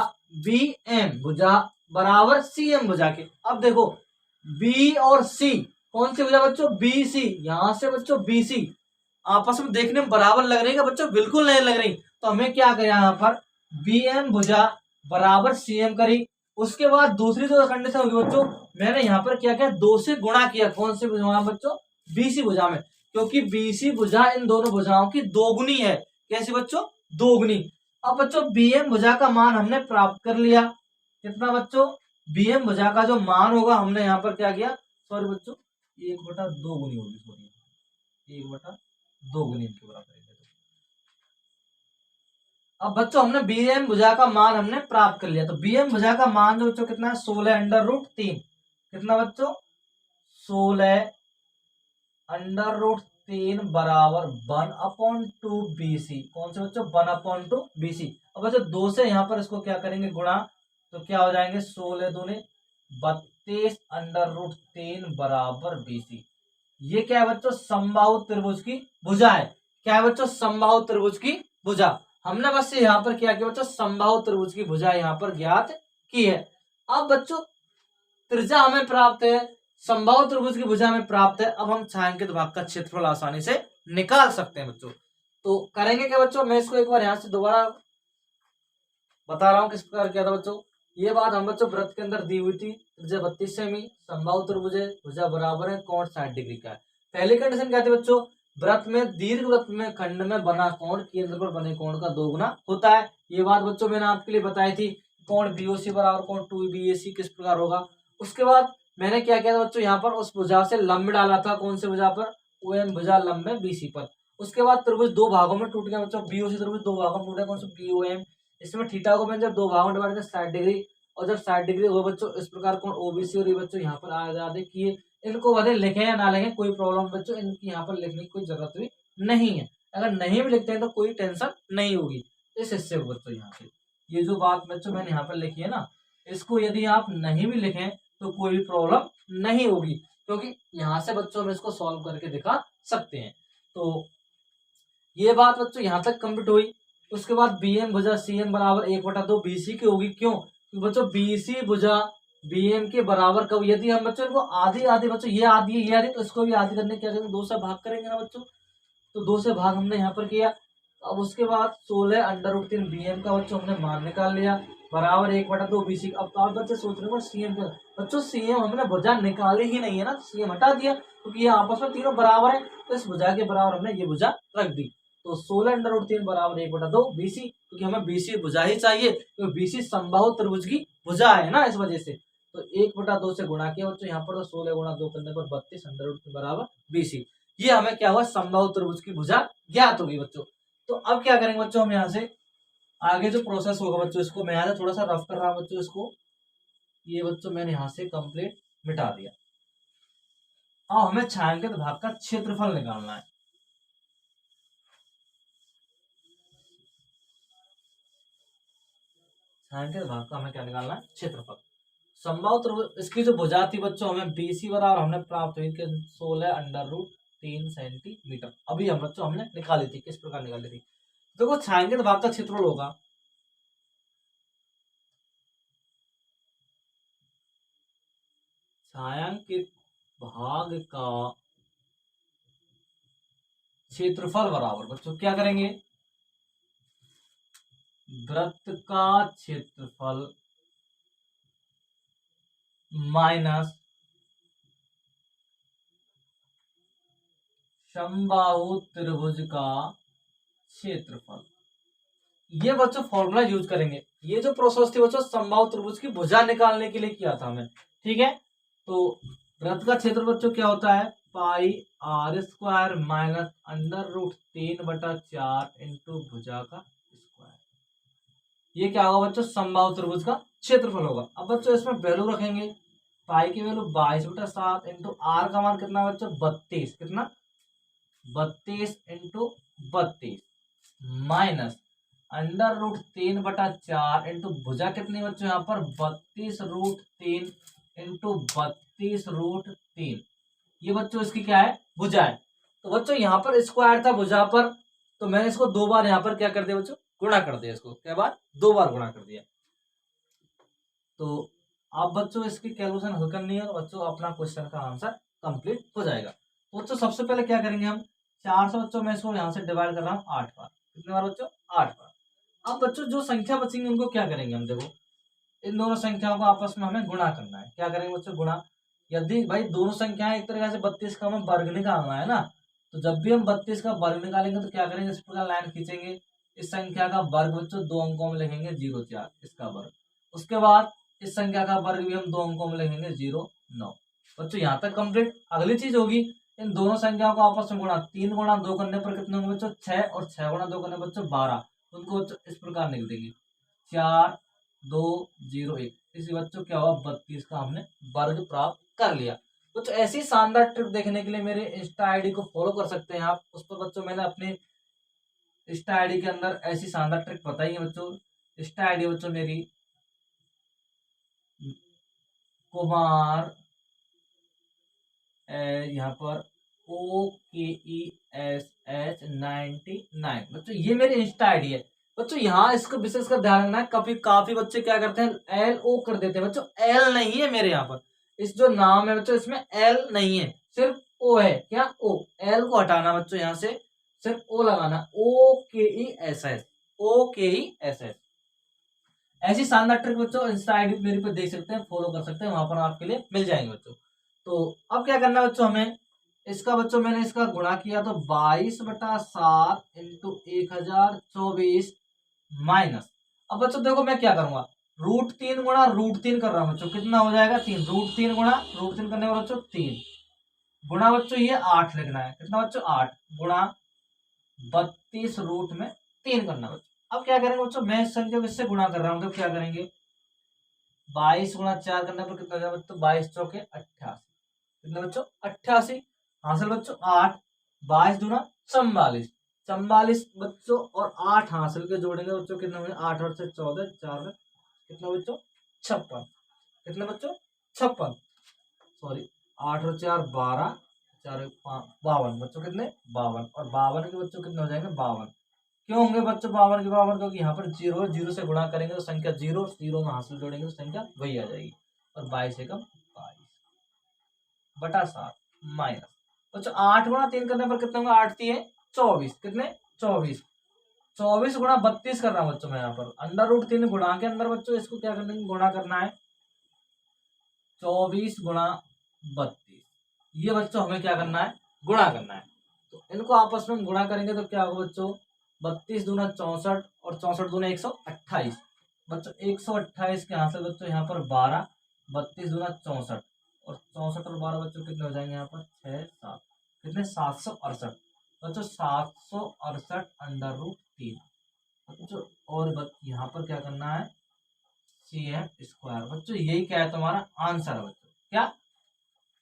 बराबर सी एम भुजा के। अब देखो बी और सी कौन सी भुजा बच्चों, बी सी। यहां से बच्चों बी सी आपस में देखने में बराबर लग रही है बच्चों, बिल्कुल नहीं लग रही। तो हमें क्या करें, यहाँ पर बी एम भुजा बराबर सी एम करी। उसके बाद दूसरी जो कंडीशन होगी बच्चों, मैंने यहाँ पर क्या किया, 2 से गुणा किया, कौन सी भुजा बच्चों, बीसी भुजा में, क्योंकि बीसी भुजा इन दोनों भुजाओं की दोगुनी है। कैसी बच्चों, दोगुनी। अब बच्चों बी एम भुजा का मान हमने प्राप्त कर लिया, कितना बच्चों, बी एम भुजा का जो मान होगा हमने यहाँ पर क्या किया, सॉरी बच्चों 1/2 गुनी होगी, सॉरी 1/2 गुनी इनके बराबर है। अब बच्चों हमने बी एम भुजा का मान हमने प्राप्त कर लिया, तो बी एम भुजा का मान जो बच्चों कितना है, 16√3। कितना बच्चों, 16√3 बराबर 1/2 BC। कौन से बच्चों, 1/2 BC। अब बच्चों 2 से यहाँ पर इसको क्या करेंगे, गुणा, तो क्या हो जाएंगे, 16 दूने 32√3 बराबर BC। ये क्या है बच्चों, समबाहु त्रिभुज की भुजा है। क्या है बच्चों, समबाहु त्रिभुज की भुजा। हमने बस यहाँ पर क्या किया बच्चों, समबाहु त्रिभुज की भुजा यहाँ पर ज्ञात की है। अब बच्चों त्रिज्या हमें प्राप्त है, समबाहु त्रिभुज की भुजा हमें प्राप्त है। अब हम छायांकित भाग का क्षेत्रफल आसानी से निकाल सकते हैं बच्चों। तो करेंगे क्या बच्चों, मैं इसको एक बार यहाँ से दोबारा बता रहा हूँ किस प्रकार किया था बच्चों। ये बात हम बच्चों व्रत के अंदर दी हुई थी, त्रिज्या 32 सेमी, समबाहु त्रिभुज है, भुजा बराबर है, कोण 60 डिग्री का है। पहली कंडीशन क्या थी बच्चों, व्रत में दीर्घ वृत्त में खंड में बना कोण केंद्र पर बने कोण का 2 गुना होता है। ये बात बच्चों मैंने आपके लिए बताई थी, कोण बीओसी बराबर कोण 2BAC किस प्रकार होगा। उसके बाद मैंने क्या किया था बच्चों, यहाँ पर उस भुजा से लंब डाला था, कौन से भुजा पर, OM भुजा लंब है BC पर। उसके बाद त्रिभुज 2 भागों में टूट गया बच्चों, BOC त्रिभुज 2 भागों में टूटा, कौन सा, BOM। इसमें थीटा को मैंने जब 2 भागों में डिवाइड किया 60 डिग्री, और जब 60 डिग्री हो बच्चों इस प्रकार कोण OBC, और ये बच्चों यहाँ पर आधे किए। इनको भले लिखे या ना लिखे कोई प्रॉब्लम बच्चों, इनकी यहाँ पर लिखने की कोई जरूरत भी नहीं है। अगर नहीं भी लिखते हैं तो कोई टेंशन नहीं होगी इस हिस्से को बच्चों। यहाँ से ये जो बात बच्चों मैंने यहाँ पर लिखी है ना, इसको यदि आप नहीं भी लिखें तो कोई भी प्रॉब्लम नहीं होगी, क्योंकि यहाँ से बच्चों हम इसको सॉल्व करके दिखा सकते हैं। तो ये बात बच्चों यहाँ तक कंप्लीट हुई। उसके बाद बी एम भुजा सी एम बराबर 1/2 BC की होगी। क्यों, क्योंकि बच्चों BC भुजा बी एम के बराबर कब, यदि हम बच्चों इनको आधी आधी, बच्चों ये आधी है ये आधी, तो इसको भी आधी करने क्या करेंगे, 2 से भाग करेंगे ना बच्चों। तो 2 से भाग हमने यहाँ पर किया। अब उसके बाद 16√3 BM का बच्चों हमने मान निकाल लिया, बराबर 1/2 BC। अब आप बच्चे सोच रहे हो सीएम का, बच्चों सीएम हमने भुजा निकाली ही नहीं है ना, सीएम हटा दिया क्योंकि ये आपस में तीनों बराबर है, तो इस भुजा के बराबर हमने ये भुजा रख दी। तो 16√3 बराबर 1/2 BC, क्योंकि हमें BC भुजा ही चाहिए, क्योंकि BC समबाहु त्रिभुज की भुजा है ना, इस वजह से। तो 1/2 से गुणा किया बच्चों, यहाँ पर तो 16 गुणा 2 करने पर 32 अंडर रूट के बराबर 20 ही। ये हमें क्या हुआ, समबाहु त्रिभुज की भुजा ज्ञात होगी बच्चों। तो अब क्या करेंगे बच्चों, हम यहाँ से आगे जो प्रोसेस होगा बच्चों, इसको मैं यहाँ से थोड़ा सा रफ कर रहा हूँ बच्चों इसको, ये बच्चों मैंने यहाँ से कंप्लीट मिटा दिया। अब हमें छायांकित भाग का क्षेत्रफल निकालना है। छायांकित भाग का हमें क्या निकालना है, क्षेत्रफल। समबाहु त्रिभुज इसकी जो भुजा थी बच्चों, हमें BC बराबर हमने प्राप्त हुई कि 16 अंडर रूट 3 सेंटीमीटर। अभी हम बच्चों हमने निकाली थी, किस प्रकार निकाली थी, देखो छायांकित भाग का क्षेत्रफल होगा छायांकित भाग का क्षेत्रफल बराबर बच्चों क्या करेंगे, वृत्त का क्षेत्रफल माइनस समबाहु त्रिभुज का क्षेत्रफल। ये बच्चों फॉर्मूला यूज करेंगे। ये जो प्रोसेस थी बच्चों समबाहु त्रिभुज की भुजा निकालने के लिए किया था हमें, ठीक है। तो वृत्त का क्षेत्र बच्चों क्या होता है, pi r square minus under root 3/4 into भुजा का स्क्वायर। ये क्या होगा बच्चों, समबाहु त्रिभुज का क्षेत्रफल होगा। अब बच्चों इसमें वैल्यू रखेंगे, पाई की वैल्यू 22/7 इंटू आर का मान कितना बच्चों 32, कितना 32 into 32 minus under root 3/4 into भुजा कितनी बच्चों यहाँ पर 32√3 इंटू 32√3। ये बच्चों इसकी क्या है, भुजा है। तो बच्चों यहाँ पर स्क्वायर था भुजा पर, तो मैंने इसको 2 बार यहाँ पर क्या कर दिया बच्चों, गुणा कर दिया। इसको क्या बार 2 बार गुणा कर दिया। तो आप बच्चों इसकी कैलकुलेशन हल करनी है और बच्चों अपना क्वेश्चन का आंसर कंप्लीट हो जाएगा। तो बच्चों सबसे पहले क्या करेंगे हम, 4 से बच्चों मैं इसको यहाँ से डिवाइड कर रहा हूँ 8 बार। कितने बार बच्चों, 8 बार। अब बच्चों जो संख्या बचेंगी उनको क्या करेंगे हम, देखो इन दोनों संख्याओं को आपस में हमें गुणा करना है। क्या करेंगे बच्चों, गुणा। यदि भाई दोनों संख्याएं एक तरीके से 32 का हमें वर्ग निकालना है ना, तो जब भी हम 32 का वर्ग निकालेंगे तो क्या करेंगे, इस प्रकार लाइन खींचेंगे। इस संख्या का वर्ग बच्चों 2 अंकों में लिखेंगे 0,4 इसका वर्ग। उसके बाद इस संख्या का वर्ग भी हम 2 अंकों में लिखेंगे 0,9। बच्चों यहाँ तक कंप्लीट। अगली चीज होगी इन दोनों संख्याओं को आपस में गुणा। 3 गुणा 2 करने पर कितने होंगे बच्चों 6, और 6 गुणा 2 करने पर बच्चों 12। उनको इस प्रकार लिख देंगे 4, 2, 0, 1। इसी बच्चों क्या हुआ 32 का हमने वर्ग प्राप्त कर लिया। बच्चों ऐसी शानदार ट्रिक देखने के लिए मेरे इंस्टा आईडी को फॉलो कर सकते हैं आप। उस पर बच्चों मैंने अपने इंस्टा आईडी के अंदर ऐसी शानदार ट्रिक बताई है बच्चों। इंस्टा आईडी बच्चों मेरी कुमार यहाँ पर OKESH99 बच्चों, ये मेरी इंस्टा आईडी है बच्चों। यहाँ इसको विशेष कर ध्यान रखना है, कभी काफी बच्चे क्या करते हैं LO कर देते हैं बच्चों। L नहीं है मेरे यहाँ पर, इस जो नाम है बच्चों इसमें L नहीं है, सिर्फ O है। क्या O, L को हटाना बच्चों, यहाँ से सिर्फ O लगाना। OKESH, OKESH। ऐसी शानदार ट्रिक बच्चों इंस्टा आईडी मेरे पे देख सकते हैं, फॉलो कर सकते हैं, वहां पर आपके लिए मिल जाएंगे बच्चों। तो अब क्या करना है बच्चों, हमें इसका बच्चों मैंने इसका गुणा किया तो 22/7 इंटू 1024 माइनस। अब बच्चों देखो मैं क्या करूंगा, √3 गुणा √3 कर रहा हूं बच्चों, कितना हो जाएगा 3। √3 गुणा √3 करने पर बच्चों 3 गुणा बच्चों ये 8 लिखना है। कितना बच्चों 8 गुणा 32√3 करना बच्चों। अब क्या करेंगे बच्चों, मैं इस संख्या को इससे गुणा कर रहा हूं, तो क्या करेंगे 22 गुणा 4 करने पर कितना जाएगा बच्चों 22 चौके 88। कितना बच्चों 88 हासिल बच्चों 8, 22 दूना 44, 44 बच्चों और 8 हासिल के जोड़ेंगे बच्चों कितना होंगे 8 और से 14, 4 में कितना बच्चों 56। कितना बच्चों 56, सॉरी 8 और 4 12, 4 52 बच्चों कितने 52, और 52 के बच्चों कितने हो जाएंगे 52। क्यों होंगे बच्चों 52 के 52, क्योंकि यहाँ पर 0 है, 0 से गुणा करेंगे तो संख्या 0, 0 में हासिल जोड़ेंगे तो संख्या वही आ जाएगी। और 22 एकम 22/7 माइनस बच्चों 8 गुणा 3 करने पर कितना होगा 8 3 24। कितने 24, 24 गुणा 32 कर रहा हूं बच्चों मैं यहाँ पर। अंडर √3 गुणा के अंदर बच्चों इसको क्या करना है, गुणा करना है 24 गुणा 32। ये बच्चों हमें क्या करना है, गुणा करना है। तो इनको आपस में गुणा करेंगे तो क्या होगा बच्चों 32 दूना 64 और 64 दूना 128 बच्चों 128 के हासिल बच्चों यहाँ पर 12, 32 दूना 64, और 64 और 12 बच्चों कितने हो जाएंगे यहाँ पर, 6 7, कितने, 768 बच्चों, 768 अंडर रूट 3 बच्चों। और यहाँ पर क्या करना है, CM² बच्चों, यही क्या है तुम्हारा आंसर है बच्चों, क्या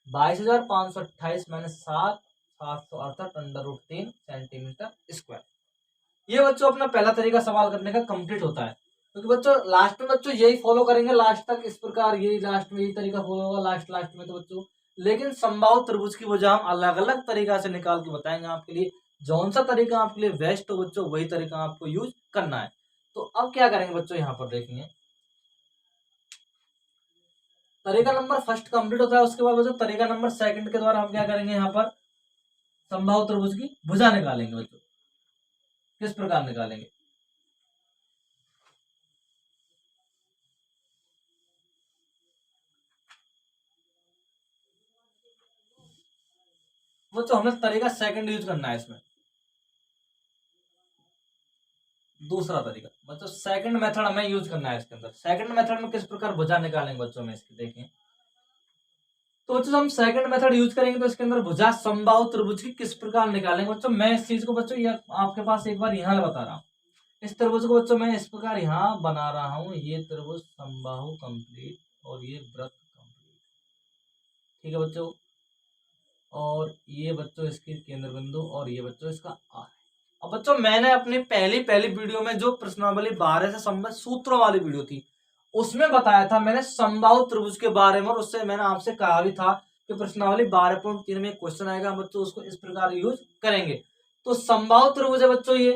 22,528 minus 7, 768 under root 3 centimetre square. ये बच्चों अपना पहला तरीका सवाल करने का कंप्लीट होता है, क्योंकि बच्चों लास्ट में बच्चों यही फॉलो करेंगे लास्ट तक, इस प्रकार यही लास्ट में यही तरीका फॉलो होगा लास्ट लास्ट में तो बच्चों। लेकिन समबाहु त्रिभुज की वजह हम अलग अलग तरीका से निकाल के बताएंगे आपके लिए, जौन सा तरीका आपके लिए बेस्ट हो बच्चों वही तरीका आपको यूज करना है। तो अब क्या करेंगे बच्चों, यहाँ पर देखेंगे तरीका नंबर फर्स्ट कंप्लीट होता है, उसके बाद बच्चों तरीका नंबर सेकंड के द्वारा हम क्या करेंगे, यहाँ पर समबाहु त्रिभुज की भुजा निकालेंगे बच्चों। किस प्रकार निकालेंगे, बच्चों हमें तरीका सेकंड यूज करना है इसमें, दूसरा तरीका बच्चों सेकंड मेथड हमें यूज करना है इसके अंदर। सेकंड मेथड में किस प्रकार भुजा निकालेंगे बच्चों में इसकी देखें, तो बच्चों हम सेकंड मेथड यूज करेंगे तो इसके अंदर भुजा समबाहु त्रिभुज की किस प्रकार निकालेंगे बच्चों। मैं इस चीज को बच्चों ये आपके पास एक बार यहाँ बता रहा हूँ, इस त्रिभुज को बच्चों मैं इस प्रकार यहाँ बना रहा हूँ, ये त्रिभुज समबाहु कंप्लीट और ये वृत्त कंप्लीट, ठीक है बच्चों। और ये बच्चों इसके केंद्र बिंदु और ये बच्चों इसका आर। अब बच्चों मैंने अपनी पहली पहली वीडियो में जो प्रश्नावली 12 से संबंधित सूत्रों वाली वीडियो थी उसमें बताया था मैंने समबाहु त्रिभुज के बारे में, और उससे मैंने आपसे कहा भी था कि प्रश्नावली 12.3 में क्वेश्चन आएगा बच्चों, उसको इस प्रकार यूज करेंगे। तो समबाहु त्रिभुज है बच्चों ये,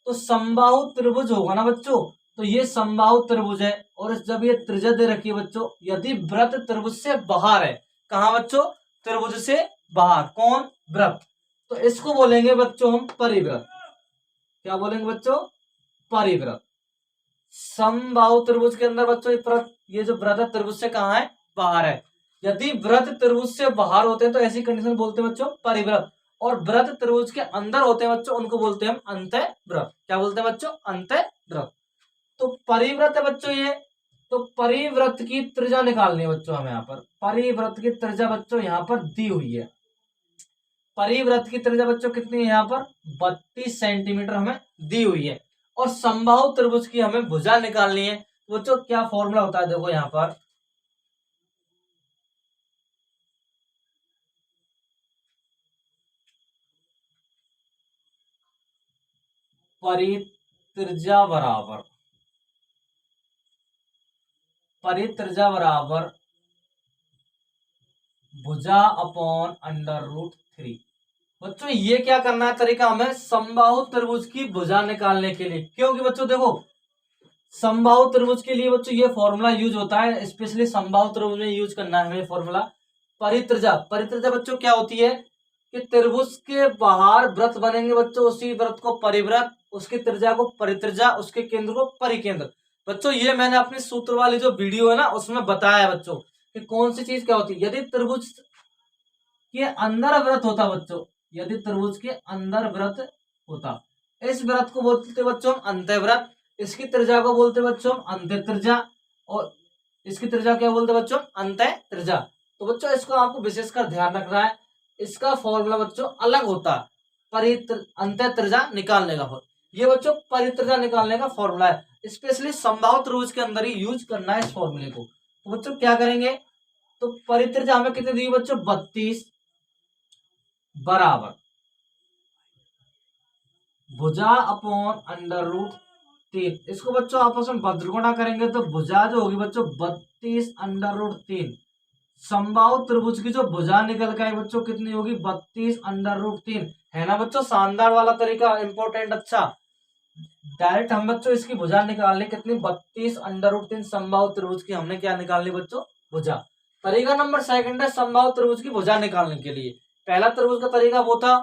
तो समबाहु त्रिभुज होगा ना बच्चों, तो ये समबाहु त्रिभुज है, और जब ये त्रिज्या दे रखी है बच्चों, यदि वृत्त त्रिभुज से बाहर है, कहा बच्चों, त्रिभुज से बाहर, कौन, वृत्त, तो इसको बोलेंगे बच्चों हम परिवृत्त। क्या बोलेंगे बच्चों, परिवृत्त। समबाहु त्रिभुज के अंदर बच्चों ये जो वृत्त त्रिभुज से कहां है, बाहर है। यदि वृत्त त्रिभुज से बाहर होते हैं तो ऐसी कंडीशन बोलते हैं बच्चों परिवृत्त, और वृत्त त्रिभुज के अंदर होते हैं बच्चों उनको बोलते हैं हम अंतःवृत्त। क्या बोलते हैं बच्चों, अंतःवृत्त। तो परिवृत्त है बच्चों ये, तो परिवृत्त की त्रिज्या निकालनी है बच्चों हमें, यहाँ पर परिवृत्त की त्रिज्या बच्चों यहाँ पर दी हुई है। परिवृत्त की त्रिज्या बच्चों कितनी है यहाँ पर, 32 सेंटीमीटर हमें दी हुई है, और समबाहु त्रिभुज की हमें भुजा निकालनी है। बच्चों क्या फॉर्मूला होता है, देखो यहाँ पर परित्रिज्या बराबर, परित्रिज्या बराबर भुजा अपॉन अंडर रूट 3। बच्चों ये क्या करना है तरीका हमें, समबाहु त्रिभुज की भुजा निकालने के लिए, क्योंकि बच्चों देखो समबाहु त्रिभुज के लिए बच्चों ये फॉर्मूला यूज होता है, स्पेशली समबाहु त्रिभुज में यूज करना है हमें फॉर्मूला परित्रिज्या। परित्रिज्या बच्चों क्या होती है कि त्रिभुज के बाहर वृत्त बनेंगे बच्चों, उसी वृत्त को परिवृत्त, उसकी त्रिज्या को परित्रिज्या, उसके केंद्र को परिकेंद्र। बच्चों ये मैंने अपनी सूत्र वाली जो वीडियो है ना उसमें बताया है बच्चों कि कौन सी चीज क्या होती है। यदि त्रिभुज के अंदर वृत्त होता बच्चों, यदि त्रिभुज के अंदर वृत्त होता, इस वृत्त को बोलते बच्चों हम अंतःवृत्त, इसकी त्रिज्या को बोलते बच्चों हम अंत्य त्रिज्या, और इसकी त्रिज्या क्या बोलते बच्चों, अंतः त्रिज्या। तो बच्चों इसको आपको विशेषकर ध्यान रखना है, इसका फॉर्मूला बच्चों अलग होता है, अंतः त्रिज्या निकालने का। ये बच्चों परित्रिज्या निकालने का फॉर्मूला है, स्पेशली समबाहु त्रिभुज के अंदर ही यूज करना है इस फॉर्मूले को। तो बच्चों क्या करेंगे, तो परित्रिज्या हमें कितनी दी बच्चों, 32 बराबर भुजा अपॉन अंडर रूट 3। इसको बच्चों आपस में बद्रगुणा करेंगे तो भुजा जो होगी बच्चों 32 अंडर रूट 3। समबाहु त्रिभुज की जो भुजा निकल के आई बच्चों कितनी होगी, 32 अंडर रूट 3। है ना बच्चों शानदार वाला तरीका, इंपॉर्टेंट। अच्छा डायरेक्ट हम बच्चों इसकी भुजा निकालने कितनी, 32 अंडर रूट 3 समबाहु त्रिभुज की हमने क्या निकालनी बच्चों, भुजा। तरीका नंबर सेकंड है समबाहु त्रिभुज की भुजा निकालने के लिए। पहला त्रिभुज का तरीका वो था,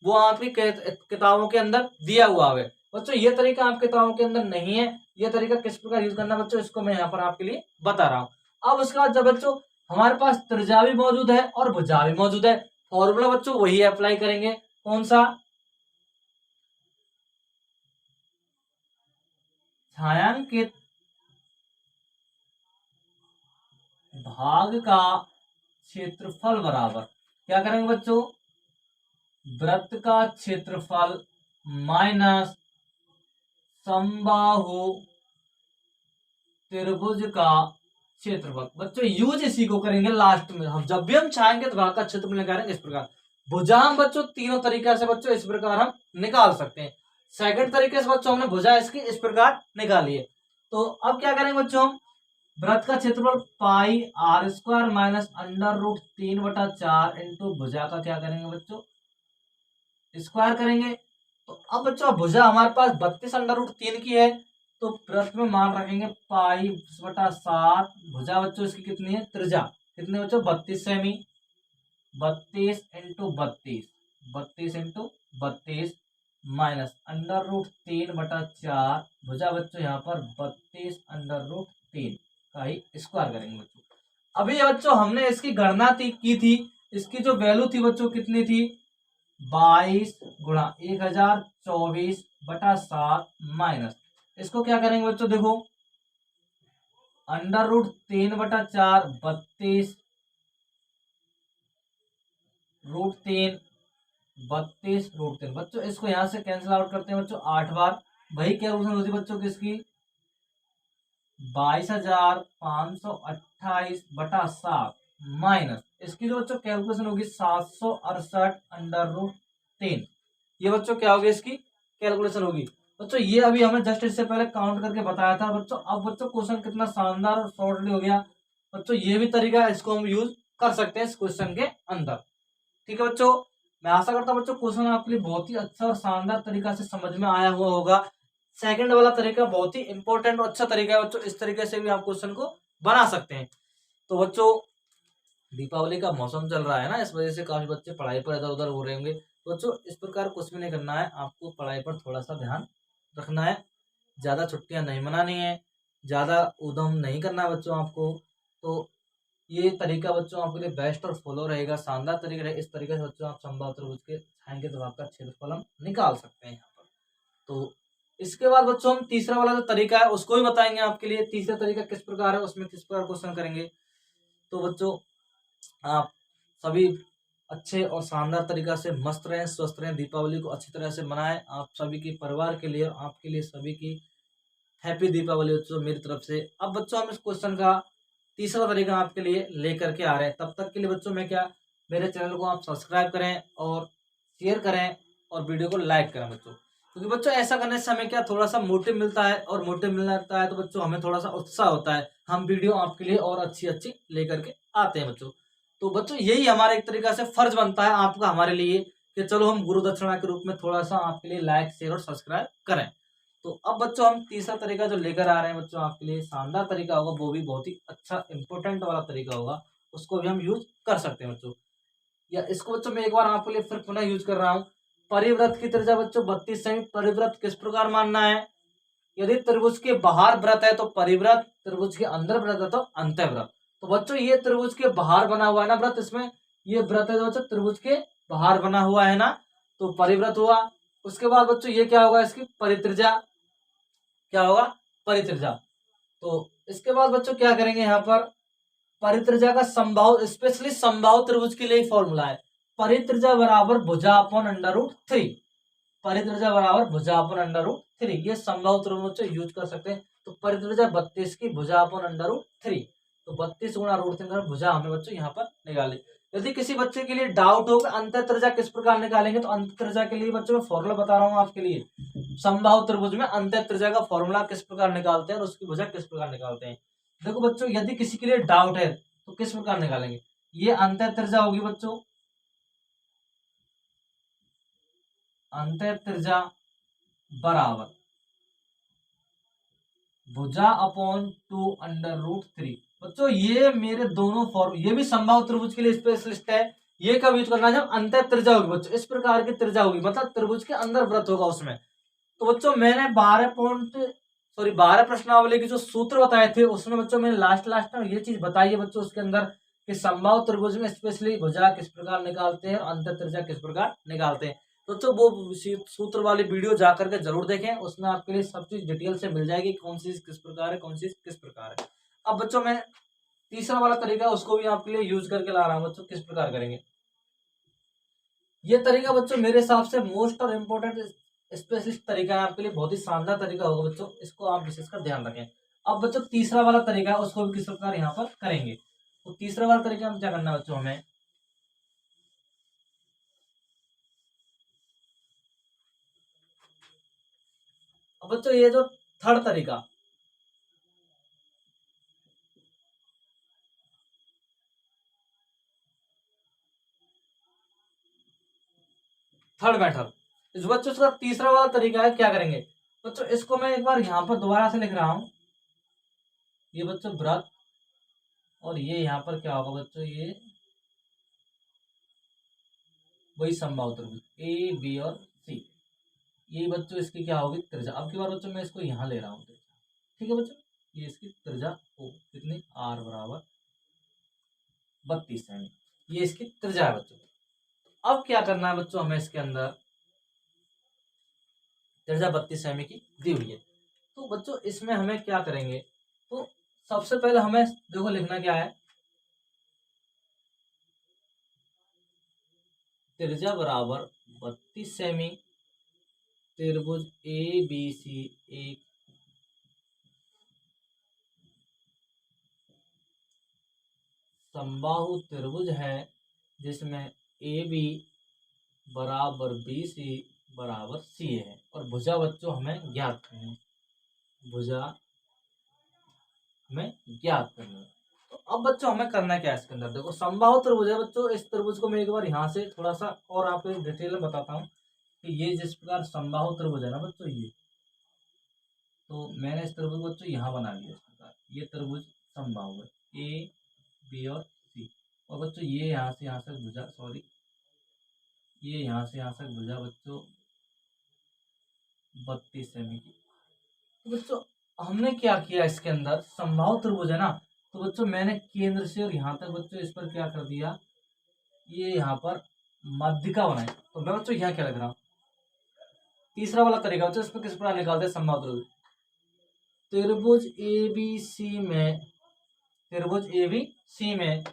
वो आपकी किताबों के अंदर दिया हुआ है बच्चों। ये तरीका आपकी किताबों के अंदर नहीं है, ये तरीका किस प्रकार यूज करना बच्चों इसको मैं यहाँ पर आपके लिए बता रहा हूँ। अब उसके बाद जब बच्चों हमारे पास त्रिज्या भी मौजूद है और भुजा भी मौजूद है, फॉर्मूला बच्चों वही अप्लाई करेंगे, कौन सा, छायांकित भाग का क्षेत्रफल बराबर क्या करेंगे बच्चों, वृत्त का क्षेत्रफल माइनस समबाहु त्रिभुज का क्षेत्रफल। बच्चों यूज इसी को करेंगे लास्ट में, हम जब भी हम चाहेंगे तो भाग का क्षेत्रफल निकालेंगे इस प्रकार। भुजा हम बच्चों तीनों तरीके से बच्चों इस प्रकार हम निकाल सकते हैं। सेकंड तरीके से बच्चों हमने भुजा इसकी इस प्रकार निकाली है। तो अब क्या करेंगे बच्चों, हम वृत्त का क्षेत्रफल pi r square minus under root 3/4 into भुजा का क्या करेंगे बच्चों, स्क्वायर करेंगे। तो अब बच्चों भुजा हमारे पास 32√3 की है, तो वृत्त में मान रखेंगे पाई/7। भुजा बच्चों इसकी कितनी है, त्रिज्या कितने बच्चों 32 cm, 32 into 32 minus under root 3/4। भुजा बच्चों यहाँ पर 32√3 का ही स्क्वायर करेंगे बच्चों। अभी ये बच्चों हमने इसकी गणना की थी, इसकी जो वैल्यू थी बच्चों कितनी थी, 22 गुणा 1024/7 माइनस इसको क्या करेंगे बच्चों, देखो अंडर रूट 3/4 32√3 बच्चों इसको यहां से कैंसिल आउट करते हैं बच्चों 8 बार। वही कैलकुलेशन होती है बच्चों किसकी, 22,528/7 माइनस इसकी जो बच्चों कैलकुलेशन होगी 768 अंडर रूट 3। ये बच्चों क्या होगी, इसकी कैलकुलेशन होगी बच्चों। ये अभी हमें जस्ट इससे पहले काउंट करके बताया था बच्चों। अब बच्चों क्वेश्चन कितना शानदार और शॉर्टली हो गया बच्चों। ये भी तरीका इसको हम यूज कर सकते हैं इस क्वेश्चन के अंदर। ठीक है बच्चों, मैं आशा करता हूँ बच्चों क्वेश्चन आपके लिए बहुत ही अच्छा और शानदार तरीका से समझ में आया हुआ होगा। सेकंड वाला तरीका बहुत ही इंपॉर्टेंट और अच्छा तरीका है बच्चों, इस तरीके से भी आप क्वेश्चन को बना सकते हैं। तो बच्चों दीपावली का मौसम चल रहा है ना, इस वजह से काफी बच्चे पढ़ाई पर इधर उधर हो रहे होंगे। तो बच्चों इस प्रकार कुछ भी नहीं करना है, आपको पढ़ाई पर थोड़ा सा ध्यान रखना है, ज्यादा छुट्टियां नहीं मनानी है, ज्यादा उधम नहीं करना है बच्चों आपको। तो ये तरीका बच्चों आपके लिए बेस्ट और फॉलो रहेगा, शानदार तरीका रहेगा। इस तरीके से बच्चों आप संभव त्रिभुज के छाएंगे तो आपका क्षेत्रफल हम निकाल सकते हैं यहाँ पर। तो इसके बाद बच्चों हम तीसरा वाला जो तरीका है उसको भी बताएंगे आपके लिए। तीसरा तरीका किस प्रकार है, उसमें किस प्रकार क्वेश्चन करेंगे। तो बच्चों आप सभी अच्छे और शानदार तरीका से मस्त रहें, स्वस्थ रहें, दीपावली को अच्छी तरह से मनाएं। आप सभी के परिवार के लिए और आपके लिए सभी की हैप्पी दीपावली बच्चों मेरी तरफ से। अब बच्चों हम इस क्वेश्चन का तीसरा तरीका आपके लिए लेकर के आ रहे हैं। तब तक के लिए बच्चों मैं क्या, मेरे चैनल को आप सब्सक्राइब करें और शेयर करें और वीडियो को लाइक करें बच्चों। क्योंकि बच्चों ऐसा करने से हमें क्या थोड़ा सा मोटिव मिलता है, और मोटिव मिलता है तो बच्चों हमें थोड़ा सा उत्साह होता है, हम वीडियो आपके लिए और अच्छी अच्छी लेकर के आते हैं बच्चों। तो बच्चों यही हमारा एक तरीका से फर्ज बनता है आपका हमारे लिए कि चलो हम गुरु दक्षिणा के रूप में थोड़ा सा आपके लिए लाइक शेयर और सब्सक्राइब करें। तो अब बच्चों हम तीसरा तरीका जो लेकर आ रहे हैं बच्चों आपके लिए शानदार तरीका होगा, वो भी बहुत ही अच्छा इंपॉर्टेंट वाला तरीका होगा, उसको भी हम यूज कर सकते हैं बच्चों। या इसको बच्चों मैं एक बार आपके लिए फिर पुनः यूज कर रहा हूँ। परिवृत्त की त्रिज्या बच्चों 32 सेमी। परिवृत्त किस प्रकार मानना है, यदि त्रिभुज के बाहर व्रत है तो परिवृत्त, त्रिभुज के अंदर व्रत है तो अंतःव्रत। तो बच्चों ये त्रिभुज के बाहर बना हुआ है ना व्रत, इसमें ये व्रत है जो बच्चों त्रिभुज के बाहर बना हुआ है ना, तो परिवृत्त हुआ। उसके बाद बच्चों ये क्या होगा, इसकी परित्रिज्या क्या होगा, परित्रिज्या। तो इसके बाद बच्चों क्या करेंगे, यहाँ पर परित्रिज्या का समबाहु, स्पेशली समबाहु त्रिभुज के लिए फॉर्मूला है, परित्रिज्या बराबर भुजा अपॉन अंडर रूट 3। परित्रिज्या बराबर भुजा अपॉन अंडर रूट 3, ये समबाहु त्रिभुज यूज कर सकते हैं। तो परित्रिज्या 32 की भुजा अपॉन अंडर रूट 3, तो 32 गुणा √3 भुजा हमने बच्चों यहाँ पर निकाली। यदि किसी बच्चे के लिए डाउट हो कि अंतःत्रिज्या किस प्रकार निकालेंगे, तो अंतःत्रिज्या के लिए बच्चों मैं फॉर्मूला बता रहा हूँ आपके लिए। समबाहु त्रिभुज में अंतःत्रिज्या का फॉर्मूला किस प्रकार निकालते हैं और उसकी भुजा किस प्रकार निकालते हैं। देखो बच्चों यदि किसी के लिए डाउट है तो किस प्रकार निकालेंगे, ये अंतःत्रिज्या होगी बच्चों, अंतःत्रिज्या बराबर भुजा अपॉन 2 अंडर रूट 3। बच्चों ये मेरे दोनों फॉर्म, ये भी समबाहु त्रिभुज के लिए स्पेशलिस्ट है। ये कब यूज करना है, जब अंतःत्रिज्या होगी बच्चों, इस प्रकार की त्रिज्या होगी, मतलब त्रिभुज के अंदर वृत्त होगा उसमें। तो बच्चों मैंने 12 प्रश्नावली के जो सूत्र बताए थे उसमें बच्चों मैंने लास्ट में ये चीज बताई है बच्चों उसके अंदर कि समबाहु त्रिभुज में स्पेशली भुजा किस प्रकार निकालते हैं और अंतःत्रिज्या किस प्रकार निकालते हैं। तो वो सूत्र वाली वीडियो जाकर के जरूर देखें, उसमें आपके लिए सब चीज डिटेल से मिल जाएगी, कौन सी किस प्रकार है, कौन सी किस प्रकार है। अब बच्चों मैं तीसरा वाला तरीका है उसको भी आपके लिए यूज करके ला रहा हूं बच्चों। किस प्रकार करेंगे ये तरीका बच्चों, मेरे हिसाब से मोस्ट और इम्पोर्टेंट स्पेशलिस्ट तरीका है आपके लिए, बहुत ही शानदार तरीका होगा बच्चों, इसको आप विशेषकर ध्यान रखें। अब बच्चों तीसरा वाला तरीका है उसको भी किस प्रकार यहाँ पर करेंगे। तो तीसरा वाला तरीका में क्या करना है बच्चों हमें, अब बच्चों ये जो थर्ड तरीका, थर्ड मेथड, इस बच्चों इसका तीसरा वाला तरीका है, क्या करेंगे बच्चों, इसको मैं एक बार यहाँ पर दोबारा से लिख रहा हूं। ये बच्चों व्रत, और ये यहाँ पर क्या होगा बच्चों, ये वही संभाव त्रिभुज ए बी और सी, ये बच्चों इसकी क्या होगी त्रिज्या। अब की बार बच्चों मैं इसको यहाँ ले रहा हूँ त्रिज्या, ठीक है बच्चों, ये इसकी त्रिज्या ओ कितनी आर बराबर 32 सेमी, ये इसकी त्रिज्या है बच्चों। अब क्या करना है बच्चों हमें, इसके अंदर त्रिज्या 32 सेमी की दी हुई है, तो बच्चों इसमें हमें क्या करेंगे, तो सबसे पहले हमें देखो लिखना क्या है, त्रिज्या बराबर 32 सेमी, त्रिभुज ए बी सी एक समबाहु त्रिभुज है, जिसमें ए बी बराबर बी सी बराबर सी है, और भुजा बच्चों हमें ज्ञात करनी है, भुजा हमें ज्ञात करनी है। तो अब बच्चों हमें करना क्या है इसके अंदर, देखो समबाहु त्रिभुज है बच्चों, इस त्रिभुज को मैं एक बार यहाँ से थोड़ा सा और आपको डिटेल में बताता हूँ कि ये जिस प्रकार समबाहु त्रिभुज है ना बच्चों, ये तो मैंने इस त्रिभुज को बच्चों यहाँ बना लिया इस प्रकार, ये त्रिभुज समबाहु है ए बी और सी, और बच्चों ये यहाँ से भुजा, सॉरी ये यहाँ से भुजा बच्चों 32 सेमी की। तो बच्चों हमने क्या किया, इसके अंदर समबाहु त्रिभुज है ना, तो बच्चों मैंने केंद्र से और यहाँ तक बच्चों इस पर क्या कर दिया, ये यहाँ पर माध्यिका बनाई। तो मैं बच्चों यहाँ क्या लग रहा हूँ, तीसरा वाला तरीका बच्चों, इस पर किस प्रकार निकालते हैं समबाहु त्रिभुज, त्रिभुज ए बी सी में, त्रिभुज ए बी सी में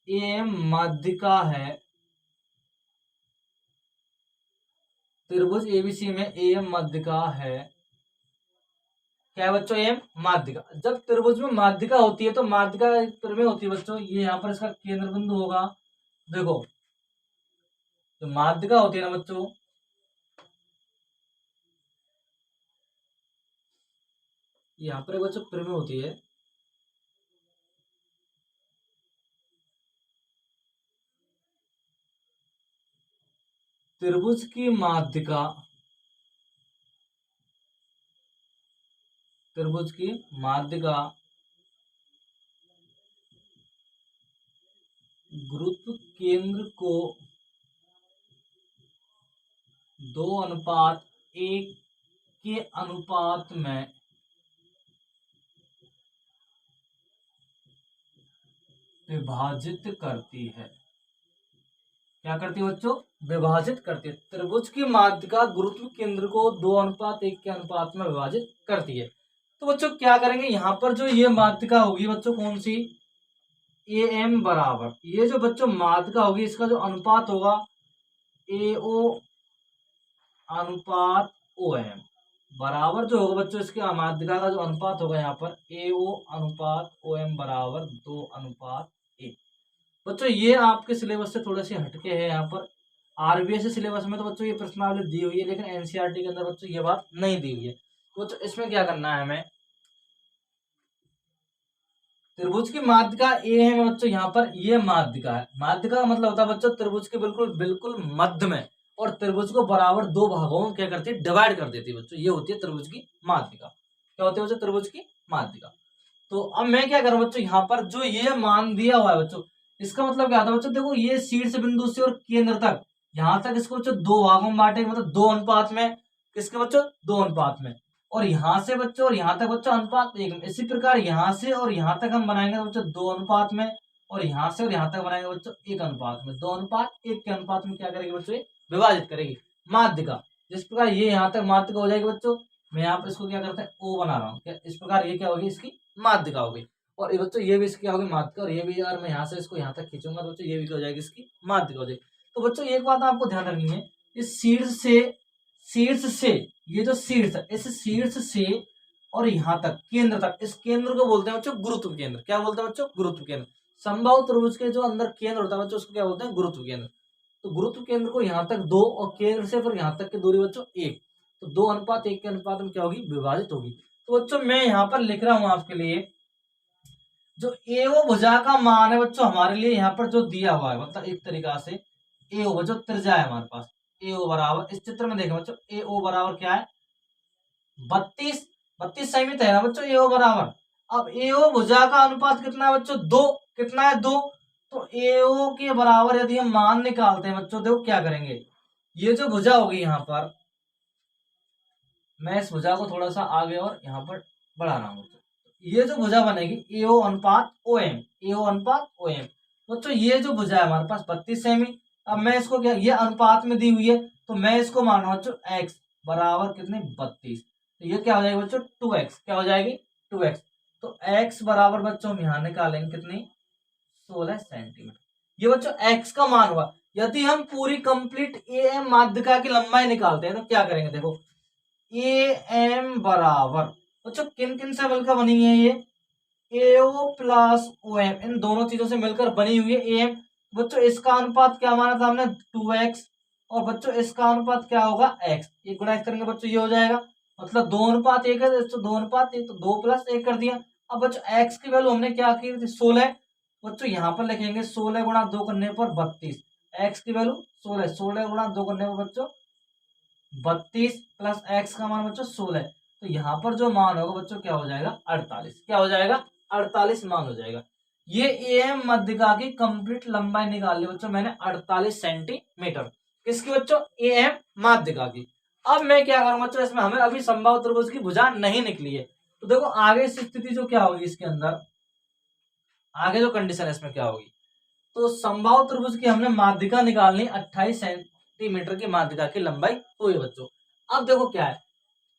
एम माध्यिका है, त्रिभुज एबीसी में एम माध्यिका है, क्या है बच्चों, एम माध्यिका। जब त्रिभुज में माध्यिका होती है तो माध्यिका में होती है बच्चों, ये यहाँ पर इसका केंद्र बिंदु होगा, देखो तो माध्यिका होती है ना बच्चों, यहाँ पर बच्चों प्रेम होती है, त्रिभुज की माध्यिका, त्रिभुज की माध्यिका गुरुत्व केंद्र को 2:1 के अनुपात में विभाजित करती है। क्या करती है बच्चों, विभाजित करती है। त्रिभुज की माध्यिका गुरुत्व केंद्र को 2:1 के अनुपात में विभाजित करती है। तो बच्चों क्या करेंगे, यहाँ पर जो ये माध्यिका होगी बच्चों कौन सी, ए एम बराबर, ये जो बच्चों माध्यिका होगी इसका जो अनुपात होगा ए ओ अनुपात ओ एम बराबर जो होगा बच्चों, इसके माध्यिका का जो अनुपात होगा यहाँ पर ए ओ अनुपात ओ एम बराबर 2:1। बच्चों ये आपके सिलेबस से थोड़े से हटके है, यहाँ पर आरबीएसई सिलेबस में तो बच्चों ये प्रश्नावली दी हुई है, लेकिन एनसीईआरटी के अंदर बच्चों ये बात नहीं दी हुई है। तो इसमें क्या करना है हमें, त्रिभुज की माध्यिका ए है बच्चों, यहाँ पर ये माध्यिका है, माध्यिका का मतलब होता है बच्चों त्रिभुज के बिल्कुल बिल्कुल मध्य में, और त्रिभुज को बराबर दो भागों में क्या करती है, डिवाइड कर देती है बच्चों, ये होती है त्रिभुज की माध्यिका। क्या होती है बच्चों, त्रिभुज की माध्यिका। तो अब मैं क्या करूं बच्चों, यहाँ पर जो ये मान दिया हुआ है बच्चों, इसका मतलब क्या होता है बच्चों, देखो ये शीर्ष बिंदु से और केंद्र तक, यहाँ तक इसको बच्चों दो भागों में बांटेंगे, मतलब 2:1 में, किसके बच्चों 2:1 में, और यहाँ से बच्चों और यहाँ तक बच्चों अनुपात 1 में। इसी प्रकार यहाँ से और यहाँ तक हम बनाएंगे बच्चों 2:1 में, और यहाँ से और यहाँ तक बनाएंगे बच्चों 1:1 में। 2:1 के अनुपात में क्या करेगी बच्चों, विभाजित करेगी माध्यिका। जिस प्रकार ये यहाँ तक माध्यिका हो जाएगी बच्चों, मैं यहाँ पर इसको क्या करते हैं ओ बना रहा हूँ, इस प्रकार ये क्या होगी, इसकी माध्यिका होगी। और ये बच्चों ये भी इसकी क्या होगी, माध्यिका, और ये भी यार मैं यहाँ से इसको यहाँ तक खींचूंगा तो बच्चों ये भी क्या हो जाएगी, इसकी माध्यिका हो जाएगी। तो बच्चों एक बात आपको ध्यान रखनी है, इस शीर्ष से ये जो शीर्ष है, इस शीर्ष से और यहाँ तक केंद्र तक, इस केंद्र को बोलते हैं बच्चों गुरुत्व केंद्र। क्या बोलते हैं बच्चों, गुरुत्व केंद्र। समबाहु त्रिभुज के जो अंदर केंद्र होता है बच्चों, उसको क्या बोलते हैं, गुरुत्व केंद्र। तो गुरुत्व केंद्र को यहाँ तक 2 और केंद्र से फिर यहाँ तक की दूरी बच्चों 1, तो 2:1 के अनुपात में क्या होगी, विभाजित होगी। तो बच्चों मैं यहाँ पर लिख रहा हूं आपके लिए, जो एओ भुजा का मान है बच्चों हमारे लिए यहाँ पर जो दिया हुआ है, मतलब एक तरीका से एओ जो त्रिज्या है हमारे पास, एओ बराबर, इस चित्र में देखें बच्चों, एओ बराबर क्या है, 32 सेमी है ना बच्चों, एओ बराबर। अब एओ भुजा का अनुपात कितना है बच्चों, 2, कितना है 2, तो एओ के बराबर यदि हम मान निकालते हैं बच्चों, देखो क्या करेंगे, ये जो भुजा होगी यहाँ पर, मैं इस भुजा को थोड़ा सा आगे और यहाँ पर बढ़ा रहा हूँ, ये जो भुजा बनेगी एओ अनुपात ओ एम, एओ अनुपात ओ एम। बच्चों ये जो भुजा है हमारे पास 32 सेमी, अब मैं इसको क्या, ये अनुपात में दी हुई है तो मैं इसको मान रहा हूं बच्चों एक्स बराबर कितने, 32, तो ये क्या हो जाएगी बच्चों 2x, क्या हो जाएगी 2x। तो x बराबर बच्चों हम यहाँ निकालेंगे कितनी, 16 सेंटीमीटर। ये बच्चों x का मान हुआ। यदि हम पूरी कंप्लीट ए एम माध्यिका की लंबाई निकालते हैं तो क्या करेंगे, देखो ए एम बराबर बच्चों किन किन से मिलकर बनी है, ये एओ प्लस ओ एम, इन दोनों चीजों से मिलकर बनी हुई है ए एम। बच्चों इसका अनुपात क्या माना था हमने, 2x, और बच्चों इसका अनुपात क्या होगा, x, ये गुणा करेंगे बच्चों ये हो जाएगा, मतलब 2:1 है, तो 2:1 तो 2 + 1 कर दिया। अब बच्चों x की वैल्यू हमने क्या की थी, 16, बच्चों यहाँ पर लिखेंगे 16 × 2 करने पर 32, x की वैल्यू 16, 16 × 2 करने पर बच्चों 32 प्लस x का मान बच्चों 16, तो यहाँ पर जो मान होगा बच्चों क्या हो जाएगा, 48, क्या हो जाएगा 48 मान हो जाएगा। ये एम माध्यिका की कंप्लीट लंबाई निकाल ली बच्चों मैंने 48 सेंटीमीटर, किसकी बच्चों, एम माध्यिका की। अब मैं क्या करूंगा बच्चों, इसमें हमें अभी समबाहु त्रिभुज की भुजा नहीं निकली है, तो देखो आगे स्थिति जो क्या होगी इसके अंदर, आगे जो कंडीशन है इसमें क्या होगी, तो समबाहु त्रिभुज की हमने माध्यिका निकालनी 28 सेंटीमीटर की माध्यिका की लंबाई हुई बच्चों। अब देखो क्या है,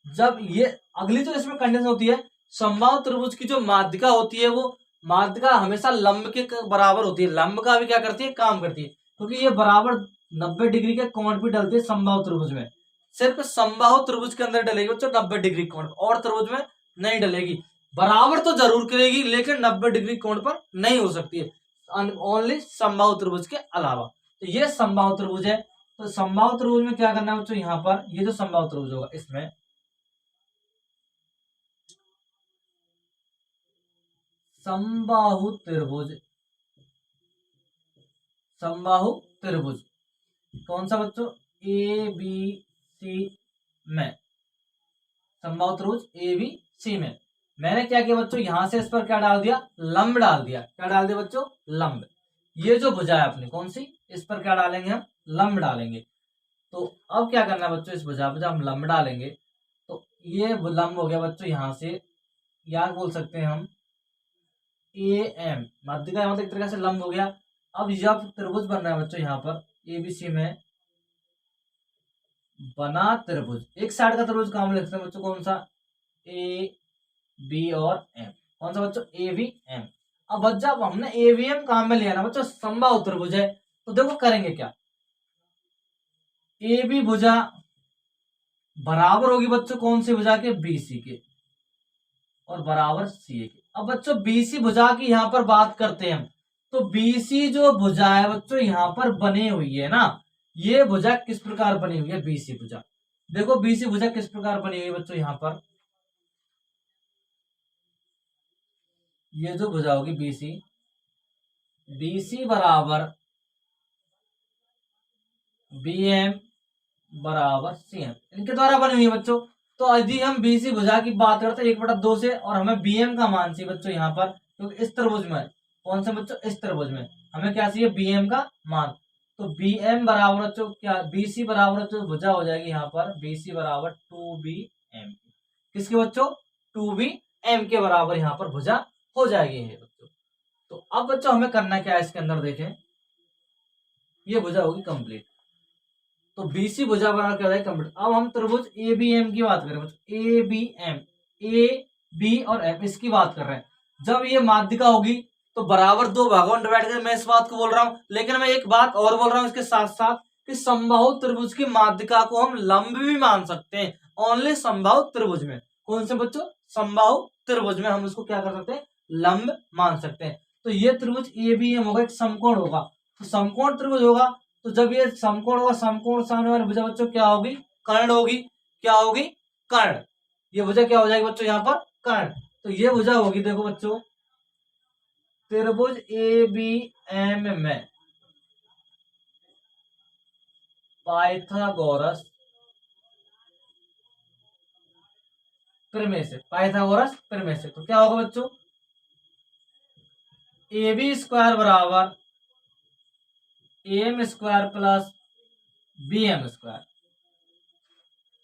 जब ये अगली जो इसमें कंडीशन होती है, समबाहु त्रिभुज की जो माध्यिका होती है वो माध्यिका हमेशा लंब के बराबर होती है, लंब का भी क्या करती है, काम करती है, क्योंकि ये बराबर 90 डिग्री के कोण भी डलती है समबाहु त्रिभुज में, सिर्फ समबाहु त्रिभुज के अंदर डलेगी बच्चों 90 डिग्री कोण, और त्रिभुज में नहीं डलेगी। बराबर तो जरूर करेगी लेकिन 90 डिग्री कोण पर नहीं हो सकती है, ओनली समबाहु त्रिभुज के अलावा। तो ये समबाहु त्रिभुज है, तो समबाहु त्रिभुज में क्या करना है बच्चों, यहाँ पर ये जो समबाहु त्रिभुज होगा इसमें समबाहु त्रिभुज, समबाहु त्रिभुज कौन सा बच्चों, ए बी सी में, समबाहु त्रिभुज ए बी सी में मैंने क्या किया बच्चों, यहां से इस पर क्या डाल दिया, लंब डाल दिया, क्या डाल दिया बच्चों, लंब। ये जो भुजा है अपनी कौन सी, इस पर क्या डालेंगे हम, लंब डालेंगे। तो अब क्या करना है बच्चों, इस भुजा पर जब हम लंब डालेंगे तो ये लंब हो गया बच्चों यहां से, या बोल सकते हैं हम ए एम, माध्यिका मतलब एक तरह से लंब हो गया। अब जब त्रिभुज बन रहा है बच्चों यहाँ पर एबीसी में बना त्रिभुज, एक साइड का त्रिभुज काम लिखते हैं बच्चों कौन सा, ए बी और एम, कौन सा बच्चों, ए बी एम। अब जब हमने ए बी एम काम में लिया ना बच्चों, समबाहु त्रिभुज है, तो देखो करेंगे क्या, ए बी भुजा बराबर होगी बच्चों कौन सी भुजा के, बीसी के, और बराबर सी ए के। अब बच्चों बीसी भुजा की यहाँ पर बात करते हैं हम, तो बीसी जो भुजा है बच्चों यहाँ पर बनी हुई है ना, ये भुजा किस प्रकार बनी हुई है, बीसी भुजा, देखो बीसी भुजा किस प्रकार बनी हुई है बच्चों, यहाँ पर ये जो भुजा होगी बीसी, बीसी बराबर बी एम बराबर सी एम, इनके द्वारा बनी हुई है बच्चों। तो यदि हम बीसी भुजा की बात करते हैं 1/2 से, और हमें बीएम का मान चाहिए बच्चों यहाँ पर, क्योंकि इस त्रिभुज में, कौन से बच्चों, इस त्रिभुज में हमें क्या चाहिए, बीएम का मान। तो बीएम बराबर बच्चों क्या, बीसी बराबर बच्चों भुजा हो जाएगी यहाँ पर, बीसी बराबर 2bm, किसके बच्चों, 2bm के बराबर यहाँ पर भुजा हो जाएगी है बच्चों। तो अब बच्चों हमें करना क्या है इसके अंदर, देखें ये भुजा होगी कंप्लीट, तो बीसी भुजा बराबर क्या हो जाएगा, कंप्लीट। अब हम त्रिभुज ए बी एम की बात करें बच्चों, A B M, A B और एम इसकी बात कर रहे हैं, जब ये माध्यिका होगी तो बराबर दो भागों में डिवाइड कर, मैं इस बात को बोल रहा हूं। लेकिन मैं एक बात और बोल रहा हूं इसके साथ साथ कि समबाहु त्रिभुज की माध्यिका को हम लंब भी मान सकते हैं, ओनली समबाहु त्रिभुज में। कौन से बच्चों? समबाहु त्रिभुज में हम उसको क्या कर सकते हैं? लंब मान सकते हैं। तो ये त्रिभुज ABM होगा, एक समकोण होगा। तो समकोण त्रिभुज होगा, तो जब ये समकोण होगा, समकोण सामने वाली भुजा बच्चों क्या होगी? कर्ण होगी। क्या होगी? कर्ण। ये भुजा क्या हो जाएगी बच्चों? यहाँ पर कर्ण। तो ये भुजा होगी, देखो बच्चों, त्रिभुज ABM में पाइथागोरस प्रमेय से, पाइथागोरस प्रमेय से। तो क्या होगा बच्चों? AB स्क्वायर बराबर AM square plus BM square,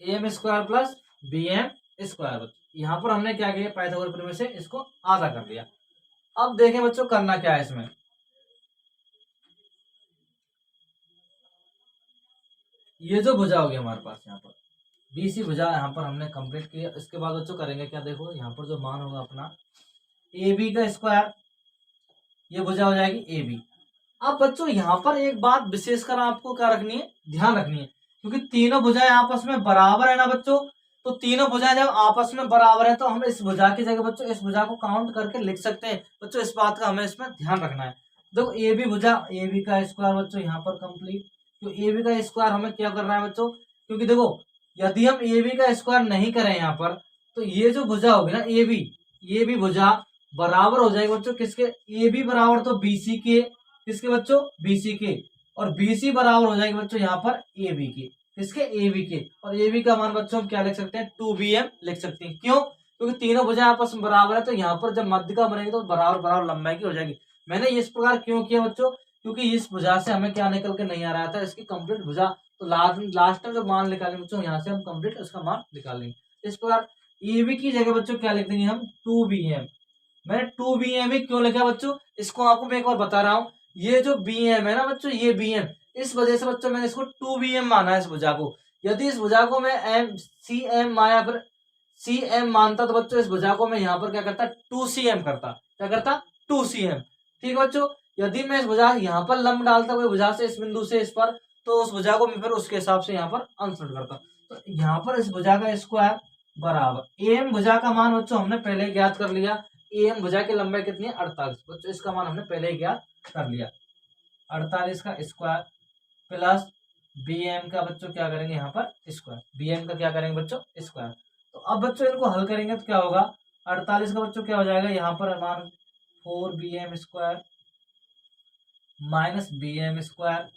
AM square plus BM square. यहां पर हमने क्या किया? पाइथागोरस प्रमेय से इसको आधा कर दिया। अब देखें बच्चों करना क्या है इसमें। ये जो भुजा होगी हमारे पास यहाँ पर BC भुजा यहाँ पर हमने कंप्लीट किया। इसके बाद बच्चों करेंगे क्या? देखो यहाँ पर जो मान होगा अपना AB का स्क्वायर, ये भुजा हो जाएगी AB। अब बच्चों यहाँ पर एक बात विशेषकर आपको क्या रखनी है? ध्यान रखनी है, क्योंकि तीनों भुजाएं आपस में बराबर है ना बच्चों। तो तीनों भुजाएं जब आपस में बराबर है तो हम इस भुजा की जगह बच्चों इस भुजा को काउंट करके लिख सकते हैं। बच्चों इस बात का हमें इसमें ध्यान रखना है। देखो AB भुजा, AB का स्क्वायर बच्चों यहाँ पर कंप्लीट। तो AB का स्क्वायर हमें क्या करना है बच्चों? क्योंकि देखो यदि हम AB का स्क्वायर नहीं करें यहाँ पर, तो ये जो भुजा होगी ना AB, ये भी भुजा बराबर हो जाएगी बच्चों किसके? AB बराबर तो BC के, किसके बच्चों? BC के। और BC बराबर हो जाएगी बच्चों यहाँ पर AB के, किसके? AB के। और AB का मान बच्चों हम क्या लिख सकते हैं? 2BM लिख सकते हैं। क्यों? क्योंकि तीनों भुजाएं आपस में बराबर है, तो यहाँ पर जब माध्यिका बनेगी तो बराबर बराबर लंबाई की हो जाएगी। मैंने इस प्रकार क्यों किया बच्चों? क्योंकि इस भुजा से हमें क्या निकल के नहीं आ रहा था? इसकी कंप्लीट भुजा। तो लास्ट में जो मान निकालेंगे बच्चों, यहाँ से हम कंप्लीट इसका मान निकाल लेंगे। इस प्रकार AB की जगह बच्चों क्या लिख देंगे हम? 2BM। मैंने 2BM ही क्यों लिखा बच्चों? इसको आपको मैं एक बार बता रहा हूँ। ये जो BM है ना बच्चों, ये BM, इस वजह से बच्चों मैंने इसको 2BM माना है इस भुजा को। यदि इस भुजा को मैं CM या फिर CM मानता तो बच्चों इस भुजा को मैं यहाँ पर क्या करता? 2CM करता। क्या करता? 2CM। ठीक है बच्चों। यदि मैं इस भुजा यहाँ पर लंब डालता कोई भुजा से, इस बिंदु से इस पर, तो उस भुजा को मैं फिर उसके हिसाब से यहाँ पर आंसर करता। तो यहाँ पर इस भुजा का स्क्वायर बराबर AM भुजा का मान बच्चों हमने पहले ज्ञात कर लिया। AM भुजा की लंबाई कितनी है? 48। बच्चों इसका मान हमने पहले ही ज्ञात कर लिया। 48 का स्क्वायर प्लस BM का बच्चों क्या करेंगे यहाँ पर? स्क्वायर। BM का क्या करेंगे बच्चों? स्क्वायर। तो अब बच्चों इनको हल करेंगे तो क्या होगा? 48 का बच्चों क्या हो जाएगा यहाँ पर? मान 4BM square minus BM square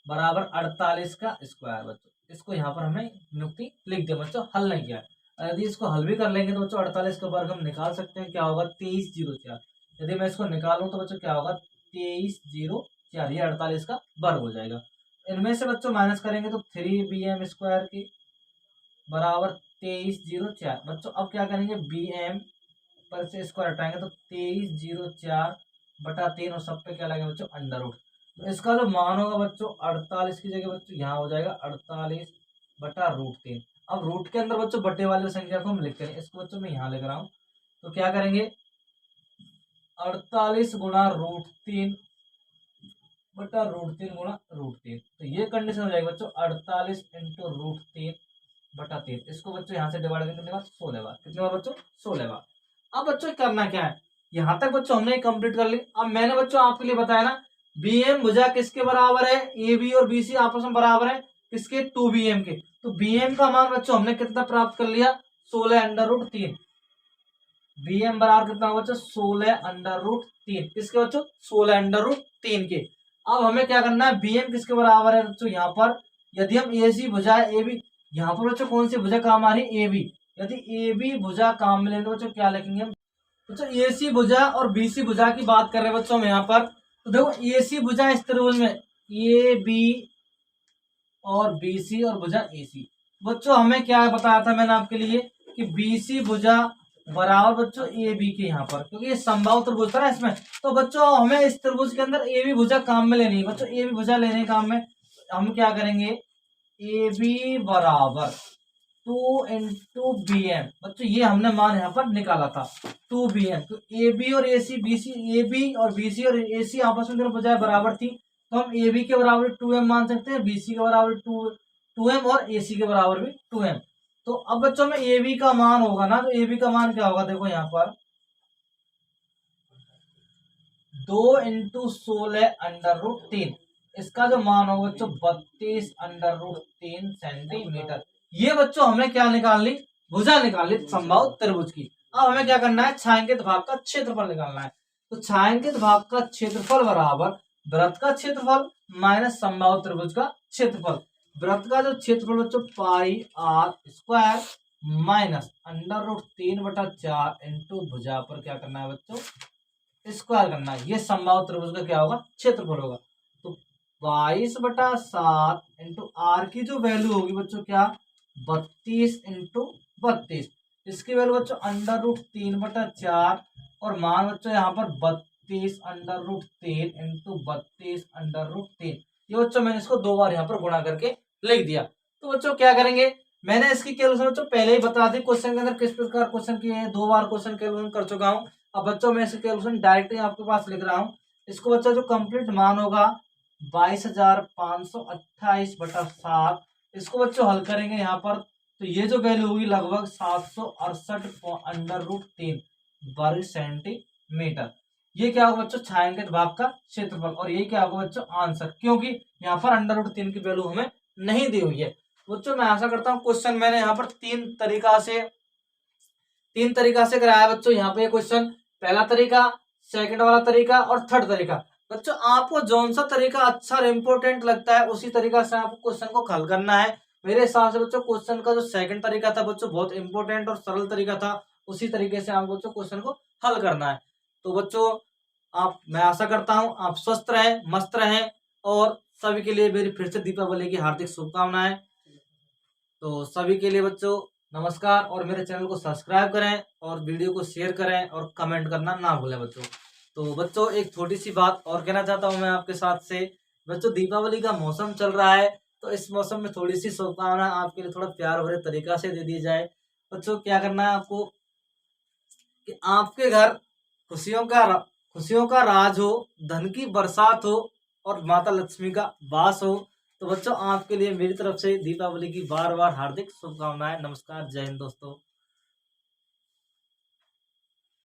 बराबर 48 का स्क्वायर। बच्चों इसको यहाँ पर हमने नियुक्ति लिख दिया बच्चों, हल नहीं किया। यदि इसको हल भी कर लेंगे तो बच्चों 48 का वर्ग हम निकाल सकते हैं। क्या होगा? 2304। यदि मैं इसको निकालूं तो बच्चों क्या होगा? 2304। ये 48 का वर्ग हो जाएगा। इनमें से बच्चों माइनस करेंगे तो 3BM स्क्वायर की बराबर 2304। बच्चों अब क्या करेंगे? BM पर से स्क्वायर हटाएंगे तो 2304 बटा 3 और सब पे क्या लगेगा बच्चों? Under root. तो इसका जो मान होगा बच्चों 48 की जगह बच्चों यहाँ हो जाएगा 48 बटा √3। अब रूट के अंदर बच्चों बटे वाली संख्या को हम लिखते हैं, इसको बच्चों मैं यहाँ लिख रहा हूँ। तो क्या करेंगे? 48 गुणा √3 बटा √3 गुणा √3। तो ये कंडीशन हो जाएगी बच्चों 48 इंटू √3 बटा 3। इसको बच्चों यहाँ से डिवाइड करने के बाद 16 बार। कितने बार बच्चों? 16 बार। अब बच्चों करना क्या है? यहां तक बच्चों हमने कंप्लीट कर ली। अब मैंने बच्चों आपके लिए बताया ना, BM भुजा किसके बराबर है? AB और BC आपस में बराबर है किसके? 2BM के। तो BM का मान बच्चों हमने कितना प्राप्त कर लिया? 16 अंडर रूट 3। BM बराबर कितना होगा बच्चों? 16 अंडर रूट 3। किसके बच्चों? 16 अंडर रूट 3 के। अब हमें क्या करना है? BM किसके बराबर है बच्चों? यहाँ पर यदि हम AC भुजा AB, यहाँ पर बच्चों कौन सी भुजा काम आ रही है? AB। यदि AB भुजा काम में लेंगे तो बच्चों क्या लिखेंगे हम? बच्चों AC भुजा और BC भुजा की बात कर रहे हैं बच्चों हम यहाँ पर। तो देखो AC भुजा इस त्रिभुज में AB और BC और भुजा AC। बच्चों हमें क्या बताया था मैंने आपके लिए कि BC भुजा बराबर बच्चों AB के, यहाँ पर क्योंकि ये समबाहु त्रिभुज था ना इसमें। तो बच्चों हमें इस त्रिभुज के अंदर AB भुजा काम में लेनी है। बच्चों AB भुजा लेने काम में हम क्या करेंगे? AB बराबर 2 × बच्चों ये हमने मान यहाँ पर निकाला था 2 तो ए बी और A C B C A B और बी सी और ए सी आपस में दोनों बजाय बराबर थी, तो हम ए बी के बराबर 2m मान सकते हैं, बी सी के बराबर 2m और ए सी के बराबर भी 2m। तो अब बच्चों में ए बी का मान होगा ना, तो ए बी का मान क्या होगा, देखो यहाँ पर 2 × 16 √3, इसका जो मान होगा बच्चों 32 √3 सेंटीमीटर। ये बच्चों हमने क्या निकाल ली, भुजा निकाल ली समबाहु त्रिभुज की। अब हमें क्या करना है, छायांकित भाग का क्षेत्रफल निकालना है। तो छायांकित भाग का क्षेत्रफल बराबर वृत्त का क्षेत्रफल माइनस समबाहु त्रिभुज का क्षेत्रफल। वृत्त का जो क्षेत्रफल बच्चों πr² माइनस √3/4 इंटू भुजा पर क्या करना है बच्चों, स्क्वायर करना है। ये समबाहु त्रिभुज का क्या होगा, क्षेत्रफल होगा। तो 22/7 इंटू आर की जो वैल्यू होगी बच्चों क्या, 32 × 32, इसकी वैल्यू बच्चों √3/4 और मान बच्चों यहाँ पर 32 √3 इंटू 32 √3। ये बच्चों मैंने इसको 2 बार यहाँ पर गुणा करके लिख दिया। तो बच्चों क्या करेंगे, मैंने इसकी कैलकुलेशन बच्चों पहले ही बता दी, क्वेश्चन के अंदर किस प्रकार क्वेश्चन किए हैं, 2 बार क्वेश्चन कैलकुलेशन कर चुका हूँ। अब बच्चों मैं इसकी कैलकुलेशन डायरेक्ट आपके पास लिख रहा हूँ। इसको बच्चों जो कंप्लीट मान होगा 22,528/7, इसको बच्चों हल करेंगे यहाँ पर, तो ये जो वैल्यू होगी लगभग 768 वर्ग सेंटीमीटर। ये क्या होगा बच्चों, छायांकित भाग का क्षेत्रफल, और ये क्या होगा बच्चों आंसर, क्योंकि यहाँ पर √3 की वैल्यू हमें नहीं दी हुई है। बच्चों मैं आशा करता हूँ क्वेश्चन मैंने यहाँ पर तीन तरीका से कराया बच्चों। यहाँ पे क्वेश्चन पहला तरीका, सेकंड वाला तरीका और थर्ड तरीका। बच्चों आपको जौन सा तरीका अच्छा और इम्पोर्टेंट लगता है उसी तरीका से आपको क्वेश्चन को हल करना है। मेरे हिसाब से बच्चों क्वेश्चन का जो सेकंड तरीका था बच्चों बहुत इंपॉर्टेंट और सरल तरीका था, उसी तरीके से आपको बच्चों क्वेश्चन को हल करना है। तो बच्चों मैं आशा करता हूँ आप स्वस्थ रहें, मस्त रहें, और सभी के लिए मेरी फिर से दीपावली की हार्दिक शुभकामनाएं। तो सभी के लिए बच्चों नमस्कार, और मेरे चैनल को सब्सक्राइब करें और वीडियो को शेयर करें और कमेंट करना ना भूलें बच्चों। तो बच्चों एक छोटी सी बात और कहना चाहता हूं मैं आपके साथ से, बच्चों दीपावली का मौसम चल रहा है, तो इस मौसम में थोड़ी सी शुभकामना आपके लिए थोड़ा प्यार भरे तरीका से दे दी जाए। बच्चों क्या करना है आपको कि आपके घर खुशियों का राज हो, धन की बरसात हो और माता लक्ष्मी का वास हो। तो बच्चों आपके लिए मेरी तरफ से दीपावली की बार बार हार्दिक शुभकामनाएं। नमस्कार, जय हिंद दोस्तों।